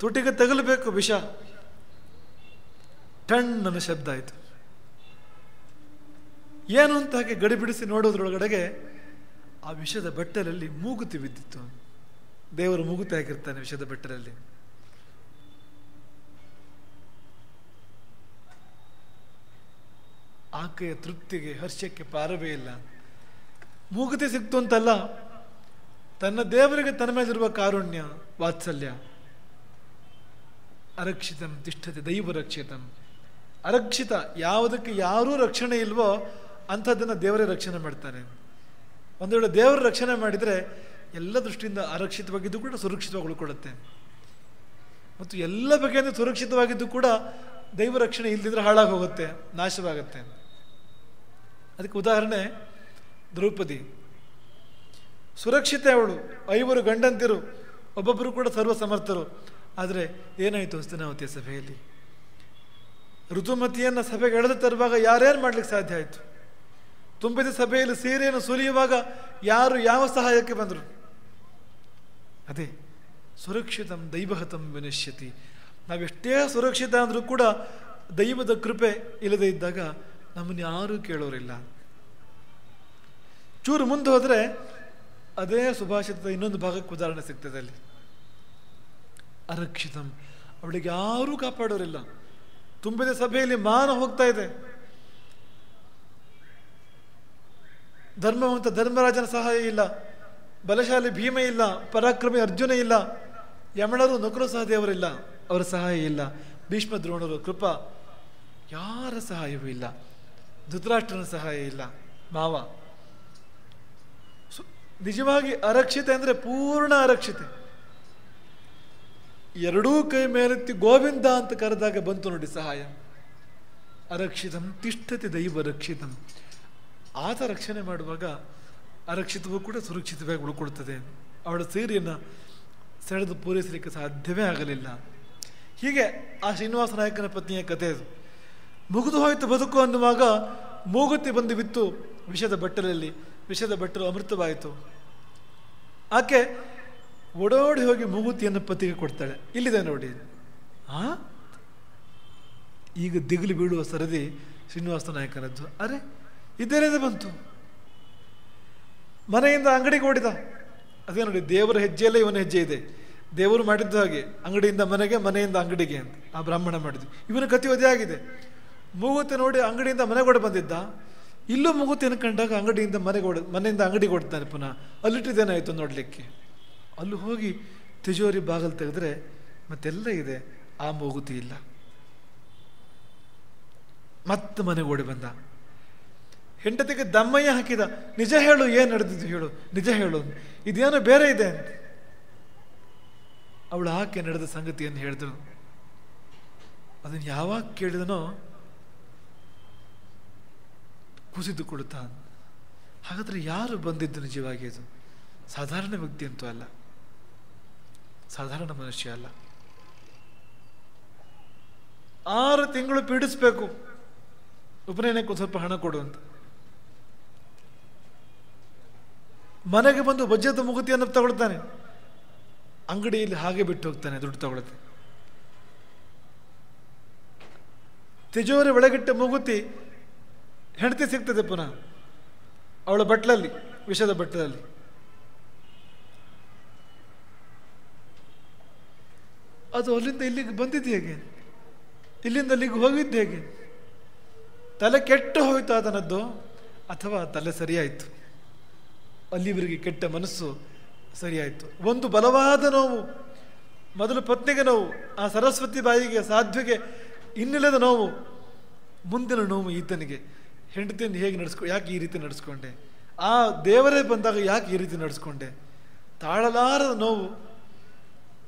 ತುಟಿಗೆ ತಗಲಬೇಕು ವಿಷ. ಟಣ್ಣನ ಶಬ್ದ ಆಯಿತು. ಏನು ಅಂತ ಹಾಗೆ ಗಡಿಬಿಡಿಸಿ ನೋಡೋದ್ರೊಳಗಡೆಗೆ ಆ ವಿಷದ ಬಟ್ಟಲಲ್ಲಿ ಮೂಗುತಿ ಬಿದ್ದಿತ್ತು. ದೇವರು ಮೂಗುತಿ ಹಾಕಿರ್ತಾನೆ ವಿಷದ ಬಟ್ಟಲಲ್ಲಿ. ಆಕೆಯ ತೃಪ್ತಿಗೆ, ಹರ್ಷಕ್ಕೆ ಪಾರವೇ ಇಲ್ಲ. ಮೂಗುತಿ ಸಿಕ್ತು ಅಂತಲ್ಲ, ತನ್ನ ದೇವರಿಗೆ ತನ್ನ ಮೇಲಿರುವ ಕಾರುಣ್ಯ, ವಾತ್ಸಲ್ಯ. ಅರಕ್ಷಿತಂ ತಿಷ್ಠತೆ ದೈವ ರಕ್ಷಿತಂ. ಅರಕ್ಷಿತ, ಯಾವುದಕ್ಕೆ ಯಾರೂ ರಕ್ಷಣೆ ಇಲ್ವೋ ಅಂಥದ್ದನ್ನು ದೇವರೇ ರಕ್ಷಣೆ ಮಾಡ್ತಾನೆ. ಒಂದು ವೇಳೆ ದೇವರು ರಕ್ಷಣೆ ಮಾಡಿದರೆ ಎಲ್ಲ ದೃಷ್ಟಿಯಿಂದ ಅರಕ್ಷಿತವಾಗಿದ್ದು ಕೂಡ ಸುರಕ್ಷಿತವಾಗಿ ಉಳ್ಕೊಳ್ಳುತ್ತೆ. ಮತ್ತು ಎಲ್ಲ ಬಗೆಯಿಂದ ಸುರಕ್ಷಿತವಾಗಿದ್ದು ಕೂಡ ದೈವ ರಕ್ಷಣೆ ಇಲ್ಲದಿದ್ರೆ ಹಾಳಾಗಿ ಹೋಗುತ್ತೆ, ನಾಶವಾಗುತ್ತೆ. ಅದಕ್ಕೆ ಉದಾಹರಣೆ ದ್ರೌಪದಿ. ಸುರಕ್ಷಿತೆ ಅವಳು, 5 ಗಂಡಂತಿರು, ಒಬ್ಬೊಬ್ಬರು ಕೂಡ ಸರ್ವಸಮರ್ಥರು. ಆದರೆ ಏನಾಯಿತು ಹಸ್ತಿನಾವತಿಯ ಸಭೆಯಲ್ಲಿ? ಋತುಮತಿಯನ್ನು ಸಭೆಗೆ ಎಳೆದು ತರುವಾಗ ಯಾರೇನು ಮಾಡ್ಲಿಕ್ಕೆ ಸಾಧ್ಯ ಆಯಿತು? ತುಂಬಿದ ಸಭೆಯಲ್ಲಿ ಸೀರೆಯನ್ನು ಸುಲಿಯುವಾಗ ಯಾರು ಯಾವ ಸಹಾಯಕ್ಕೆ ಬಂದರು? ಅದೇ ಸುರಕ್ಷಿತಂ ದೈವಹತಂ ವಿನಶ್ಯತಿ. ನಾವೆಷ್ಟೇ ಸುರಕ್ಷಿತ ಅಂದರೂ ಕೂಡ ದೈವದ ಕೃಪೆ ಇಲ್ಲದೆ ಇದ್ದಾಗ ನಮ್ಮನ್ನು ಯಾರೂ ಕೇಳೋರಿಲ್ಲ. ಚೂರು ಮುಂದೆ ಹೋದರೆ ಅದೇ ಸುಭಾಷಿತದ ಇನ್ನೊಂದು ಭಾಗಕ್ಕೆ ಉದಾಹರಣೆ ಸಿಗ್ತದೆ. ಅಲ್ಲಿ ಅರಕ್ಷಿತಂ, ಅವಳಿಗೆ ಯಾರೂ ಕಾಪಾಡೋರಿಲ್ಲ. ತುಂಬಿದ ಸಭೆಯಲ್ಲಿ ಮಾನ ಹೋಗ್ತಾ ಇದೆ. ಧರ್ಮವಂತ ಧರ್ಮರಾಜನ ಸಹಾಯ ಇಲ್ಲ, ಬಲಶಾಲಿ ಭೀಮ ಇಲ್ಲ, ಪರಾಕ್ರಮಿ ಅರ್ಜುನ ಇಲ್ಲ, ಯಮಣರು ನಕುಲ ಸಹದೇವರಿಲ್ಲ, ಅವರ ಸಹಾಯ ಇಲ್ಲ. ಭೀಷ್ಮ ದ್ರೋಣರು, ಕೃಪಾ, ಯಾರ ಸಹಾಯವೂ ಇಲ್ಲ. ಧೃತರಾಷ್ಟ್ರನ ಸಹಾಯ ಇಲ್ಲ, ಮಾವ. ನಿಜವಾಗಿ ಅರಕ್ಷಿತೆ ಅಂದರೆ ಪೂರ್ಣ ಅರಕ್ಷಿತೆ. ಎರಡೂ ಕೈ ಮೇಲೆತ್ತಿ ಗೋವಿಂದ ಅಂತ ಕರೆದಾಗ ಬಂತು ನೋಡಿ ಸಹಾಯ. ಅರಕ್ಷಿತಂ ತಿಷ್ಠತೆ ದೈವ ರಕ್ಷಿತಂ. ಆತ ರಕ್ಷಣೆ ಮಾಡುವಾಗ ಅರಕ್ಷಿತವೂ ಕೂಡ ಸುರಕ್ಷಿತವಾಗಿ ಉಳ್ಕೊಳ್ತದೆ. ಅವಳ ಸೀರೆಯನ್ನು ಸೆಳೆದು ಪೂರೈಸಲಿಕ್ಕೆ ಸಾಧ್ಯವೇ ಆಗಲಿಲ್ಲ. ಹೀಗೆ ಆ ಶ್ರೀನಿವಾಸ ನಾಯಕನ ಪತ್ನಿಯ ಕಥೆ ಅದು. ಮುಗಿದು ಹೋಯಿತು ಬದುಕು ಅನ್ನುವಾಗ ಮೂಗುತಿ ಬಂದು ಬಿತ್ತು ವಿಷದ ಬಟ್ಟಲಲ್ಲಿ. ವಿಷದ ಬಟ್ಟಲು ಅಮೃತವಾಯಿತು. ಆಕೆ ಓಡೋಡಿ ಹೋಗಿ ಮೂಗುತಿಯನ್ನು ಪತಿಗೆ ಕೊಡ್ತಾಳೆ. ಇಲ್ಲಿದೆ ನೋಡಿ. ಈಗ ದಿಗಿಲು ಬೀಳುವ ಸರದಿ ಶ್ರೀನಿವಾಸ ನಾಯಕನದ್ದು. ಅರೆ, ಇದೇನಿದೆ ಬಂತು? ಮನೆಯಿಂದ ಅಂಗಡಿಗೆ ಓಡಿದ. ಅದೇ ನೋಡಿ, ದೇವರ ಹೆಜ್ಜೆಯಲ್ಲೇ ಇವನ ಹೆಜ್ಜೆ ಇದೆ. ದೇವರು ಮಾಡಿದ್ದು ಹಾಗೆ, ಅಂಗಡಿಯಿಂದ ಮನೆಗೆ, ಮನೆಯಿಂದ ಅಂಗಡಿಗೆ ಅಂತ ಆ ಬ್ರಾಹ್ಮಣ ಮಾಡಿದ್ದು. ಇವನ ಕಥೆ ಅದೇ ಆಗಿದೆ. ಮೂಗುತಿ ನೋಡಿ ಅಂಗಡಿಯಿಂದ ಮನೆಗೊಡೆ ಬಂದಿದ್ದ. ಇಲ್ಲೂ ಮೂಗುತಿಯನ್ನು ಕಂಡಾಗ ಮನೆಯಿಂದ ಅಂಗಡಿಗೆ ಓಡ್ತಾನೆ ಪುನಃ. ಅಲ್ಲಿಟ್ಟಿದ್ದೇನಾಯಿತು ನೋಡಲಿಕ್ಕೆ. ಅಲ್ಲೂ ಹೋಗಿ ತಿಜೋರಿ ಬಾಗಿಲು ತೆಗೆದ್ರೆ ಮತ್ತೆಲ್ಲ ಇದೆ, ಆ ಮೂಗುತಿ ಇಲ್ಲ. ಮತ್ತೆ ಮನೆಗೆ ಓಡಿ ಬಂದ. ಹೆಂಡತಿಗೆ ದಮ್ಮಯ್ಯ ಹಾಕಿದ, ನಿಜ ಹೇಳು, ಏನು ನಡೆದಿದ್ದು ಹೇಳು, ನಿಜ ಹೇಳು, ಇದೇನೋ ಬೇರೆ ಇದೆ ಅಂತ. ಅವಳು ಆಕೆ ನಡೆದ ಸಂಗತಿಯನ್ನು ಹೇಳಿದಳು. ಅದನ್ನು ಯಾವಾಗ ಕೇಳಿದನೋ ಕುಸಿದುಕೊಳ್ಳುತ್ತಾ. ಹಾಗಾದ್ರೆ ಯಾರು ಬಂದಿದ್ದು ನಿಜವಾಗಿ? ಅದು ಸಾಧಾರಣ ವ್ಯಕ್ತಿ ಅಂತೂ ಅಲ್ಲ, ಸಾಧಾರಣ ಮನುಷ್ಯ ಅಲ್ಲ. 6 ತಿಂಗಳು ಪೀಡಿಸ್ಬೇಕು, ಉಪನಯನಕ್ಕೆ ಸ್ವಲ್ಪ ಹಣ ಕೊಡು ಅಂತ. ಮನೆಗೆ ಬಂದು ವಜ್ರದ ಮೂಗುತಿಯನ್ನು ತಗೊಳ್ತಾನೆ, ಅಂಗಡಿಯಲ್ಲಿ ಹಾಗೆ ಬಿಟ್ಟು ಹೋಗ್ತಾನೆ, ದುಡ್ಡು ತಗೊಳುತ್ತೆ. ತಿಜೋರಿ ಒಳಗಿಟ್ಟ ಮೂಗುತಿ ಹೆಂಡತಿ ಸಿಗ್ತದೆ ಪುನಃ ಅವಳ ಬಟ್ಲಲ್ಲಿ, ವಿಷದ ಬಟ್ಲಲ್ಲಿ. ಅದು ಅಲ್ಲಿಂದ ಇಲ್ಲಿಗೆ ಬಂದಿದ್ದು ಹೇಗೆ? ಇಲ್ಲಿಂದ ಅಲ್ಲಿಗೆ ಹೋಗಿದ್ದು ಹೇಗೆ? ತಲೆ ಕೆಟ್ಟು ಹೋಯ್ತು ಅದನದ್ದು, ಅಥವಾ ತಲೆ ಸರಿಯಾಯಿತು? ಅಲ್ಲಿವರೆಗೆ ಕೆಟ್ಟ ಮನಸ್ಸು ಸರಿಯಾಯಿತು. ಒಂದು ಬಲವಾದ ನೋವು, ಮೊದಲು ಪತ್ನಿಗೆ ನೋವು, ಆ ಸರಸ್ವತಿ ಬಾಯಿಗೆ ಸಾಧ್ವಿಗೆ ಇನ್ನಿಲ್ಲದ ನೋವು, ಮುಂದಿನ ನೋವು ಈತನಿಗೆ. ಹೆಂಡತಿಯನ್ನು ಹೇಗೆ ಯಾಕೆ ಈ ರೀತಿ ನಡೆಸ್ಕೊಂಡೆ? ಆ ದೇವರೇ ಬಂದಾಗ ಯಾಕೆ ಈ ರೀತಿ ನಡೆಸ್ಕೊಂಡೆ? ತಾಳಲಾರದ ನೋವು,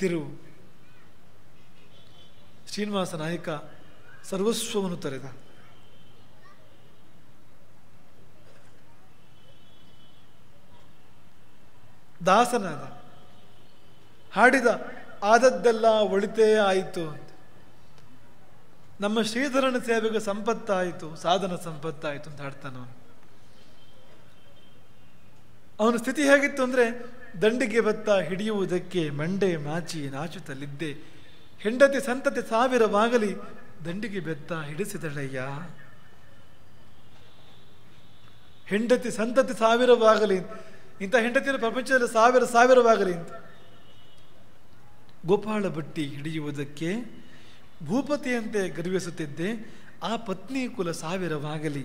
ತಿರುವು. ಶ್ರೀನಿವಾಸ ನಾಯಕ ಸರ್ವಸ್ವವನ್ನು ತೊರೆದ. ದಾಸನಾದ, ಹಾಡಿದ, ಆದದ್ದೆಲ್ಲ ಒಳಿತೇ ಆಯಿತು ಅಂತ. ನಮ್ಮ ಶ್ರೀಧರನ ಸೇವೆಗೆ ಸಂಪತ್ತಾಯಿತು, ಸಾಧನ ಸಂಪತ್ತಾಯಿತು ಅಂತ ಹಾಡ್ತಾನವನು. ಅವನ ಸ್ಥಿತಿ ಹೇಗಿತ್ತು ಅಂದರೆ, ದಂಡಿಗೆ ಭತ್ತ ಹಿಡಿಯುವುದಕ್ಕೆ ಮಂಡೆ ಮಾಚಿ ನಾಚುತ್ತಲಿದ್ದೆ, ಹೆಂಡತಿ ಸಂತತಿ 1000ವಾಗಲಿ ದಂಡಿಗೆ ಬೆತ್ತ ಹಿಡಿಸಿದಳಯ್ಯ. ಹೆಂಡತಿ ಸಂತತಿ 1000ವಾಗಲಿ, ಇಂಥ ಹೆಂಡತಿನ ಪ್ರಪಂಚದಲ್ಲಿ 1000ವಾಗಲಿ ಅಂತ. ಗೋಪಾಳ ಬಟ್ಟಿ ಹಿಡಿಯುವುದಕ್ಕೆ ಭೂಪತಿಯಂತೆ ಗರ್ವಿಸುತ್ತಿದ್ದೆ, ಆ ಪತ್ನಿ ಕುಲ 1000ವಾಗಲಿ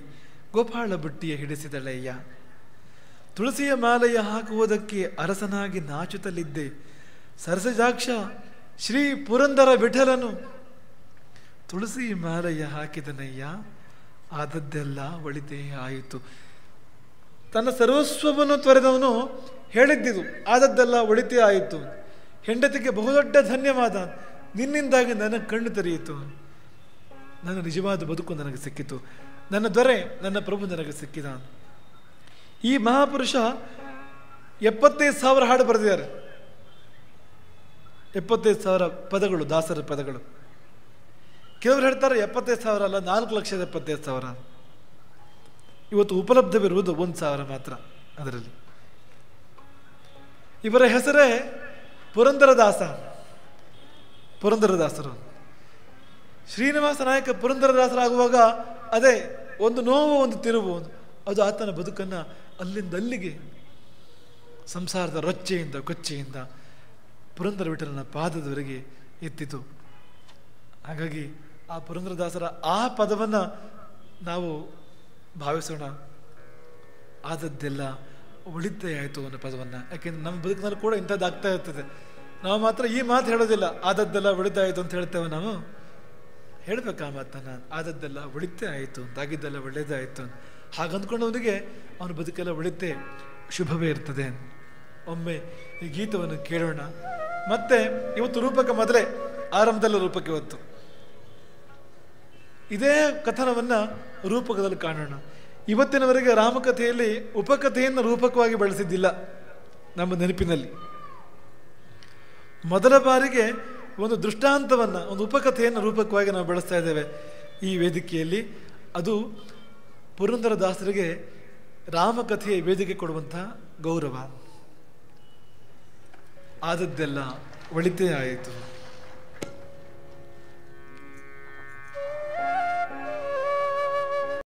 ಗೋಪಾಳ ಬಟ್ಟಿಯ ಹಿಡಿಸಿದಳಯ್ಯ. ತುಳಸಿಯ ಮಾಲೆಯ ಹಾಕುವುದಕ್ಕೆ ಅರಸನಾಗಿ ನಾಚುತ್ತಲಿದ್ದೆ, ಸರಸಜಾಕ್ಷ ಶ್ರೀ ಪುರಂದರ ವಿಠಲನು ತುಳಸಿ ಮಾಲೆಯ ಹಾಕಿದನಯ್ಯ, ಆದದ್ದೆಲ್ಲ ಒಳಿತೇ ಆಯಿತು. ತನ್ನ ಸರ್ವಸ್ವವನ್ನು ತೊರೆದವನು ಹೇಳಿದ್ದಿದು, ಆದದ್ದೆಲ್ಲ ಒಳಿತೇ ಆಯಿತು. ಹೆಂಡತಿಗೆ ಬಹುದೊಡ್ಡ ಧನ್ಯವಾದ, ನಿನ್ನಿಂದಾಗಿ ನನ್ನ ಕಣ್ಣು ತೆರೆಯಿತು, ನನ್ನ ನಿಜವಾದ ಬದುಕು ನನಗೆ ಸಿಕ್ಕಿತು, ನನ್ನ ದೊರೆ ನನ್ನ ಪ್ರಭು ನನಗೆ ಸಿಕ್ಕಿದ. ಈ ಮಹಾಪುರುಷ 75,000 ಹಾಡು ಬರೆದಿದ್ದಾರೆ. 75,000 ಪದಗಳು, ದಾಸರ ಪದಗಳು. ಕೆಲವರು ಹೇಳ್ತಾರೆ 75,000 ಅಲ್ಲ, 4,75,000. ಇವತ್ತು ಉಪಲಬ್ಧವಿರುವುದು 1,000 ಮಾತ್ರ ಅದರಲ್ಲಿ. ಇವರ ಹೆಸರೇ ಪುರಂದರದಾಸ, ಪುರಂದರದಾಸರು. ಶ್ರೀನಿವಾಸ ನಾಯಕ ಪುರಂದರದಾಸರಾಗುವಾಗ ಅದೇ ಒಂದು ನೋವು, ಒಂದು ತಿರುವು, ಅದು ಆತನ ಬದುಕನ್ನು ಅಲ್ಲಿಂದ ಅಲ್ಲಿಗೆ ಸಂಸಾರದ ರೊಚ್ಚೆಯಿಂದ ಕೊಚ್ಚೆಯಿಂದ ಪುರಂದರ ವಿಠಲನ ಪಾದದವರೆಗೆ ಎತ್ತಿತು. ಹಾಗಾಗಿ ಆ ಪುರಂದರದಾಸರ ಆ ಪದವನ್ನು ನಾವು ಭಾವಿಸೋಣ. ಆದದ್ದೆಲ್ಲ ಒಳಿತೇ ಆಯಿತು ಅನ್ನೋ ಪದವನ್ನು. ಯಾಕೆಂದ್ರೆ ನಮ್ಮ ಬದುಕಿನಲ್ಲಿ ಕೂಡ ಇಂಥದ್ದು ಆಗ್ತಾ ಇರ್ತದೆ. ನಾವು ಮಾತ್ರ ಈ ಮಾತು ಹೇಳೋದಿಲ್ಲ, ಆದದ್ದೆಲ್ಲ ಒಳಿತೇ ಆಯಿತು ಅಂತ ಹೇಳ್ತೇವೆ. ನಾವು ಹೇಳ್ಬೇಕು ಆ ಮಾತನ್ನು, ಆದದ್ದೆಲ್ಲ ಒಳಿತೇ ಆಯಿತು ಅಂತ, ಆಗಿದ್ದೆಲ್ಲ ಒಳ್ಳೇದೇ ಆಯಿತು ಅಂತ. ಹಾಗಂದ್ಕೊಂಡವನಿಗೆ ಅವನ ಬದುಕೆಲ್ಲ ಒಳಿತೇ ಶುಭವೇ ಇರ್ತದೆ. ಒಮ್ಮೆ ಈ ಗೀತವನ್ನು ಕೇಳೋಣ. ಮತ್ತೆ ಇವತ್ತು ರೂಪಕ ಮೊದಲೇ, ಆರಂಭದಲ್ಲ ರೂಪಕ್ಕೆ ಇವತ್ತು. ಇದೇ ಕಥನವನ್ನು ರೂಪಕದಲ್ಲಿ ಕಾಣೋಣ. ಇವತ್ತಿನವರೆಗೆ ರಾಮಕಥೆಯಲ್ಲಿ ಉಪಕಥೆಯನ್ನು ರೂಪಕವಾಗಿ ಬಳಸಿದ್ದಿಲ್ಲ ನಮ್ಮ ನೆನಪಿನಲ್ಲಿ. ಮೊದಲ ಬಾರಿಗೆ ಒಂದು ದೃಷ್ಟಾಂತವನ್ನು, ಒಂದು ಉಪಕಥೆಯನ್ನು ರೂಪಕವಾಗಿ ನಾವು ಬಳಸ್ತಾ ಇದ್ದೇವೆ ಈ ವೇದಿಕೆಯಲ್ಲಿ. ಅದು ಪುರಂದರದಾಸರಿಗೆ ರಾಮಕಥೆಯ ವೇದಿಕೆ ಕೊಡುವಂಥ ಗೌರವ. ಆದದ್ದೆಲ್ಲ ಒಳಿತೇ ಆಯಿತು.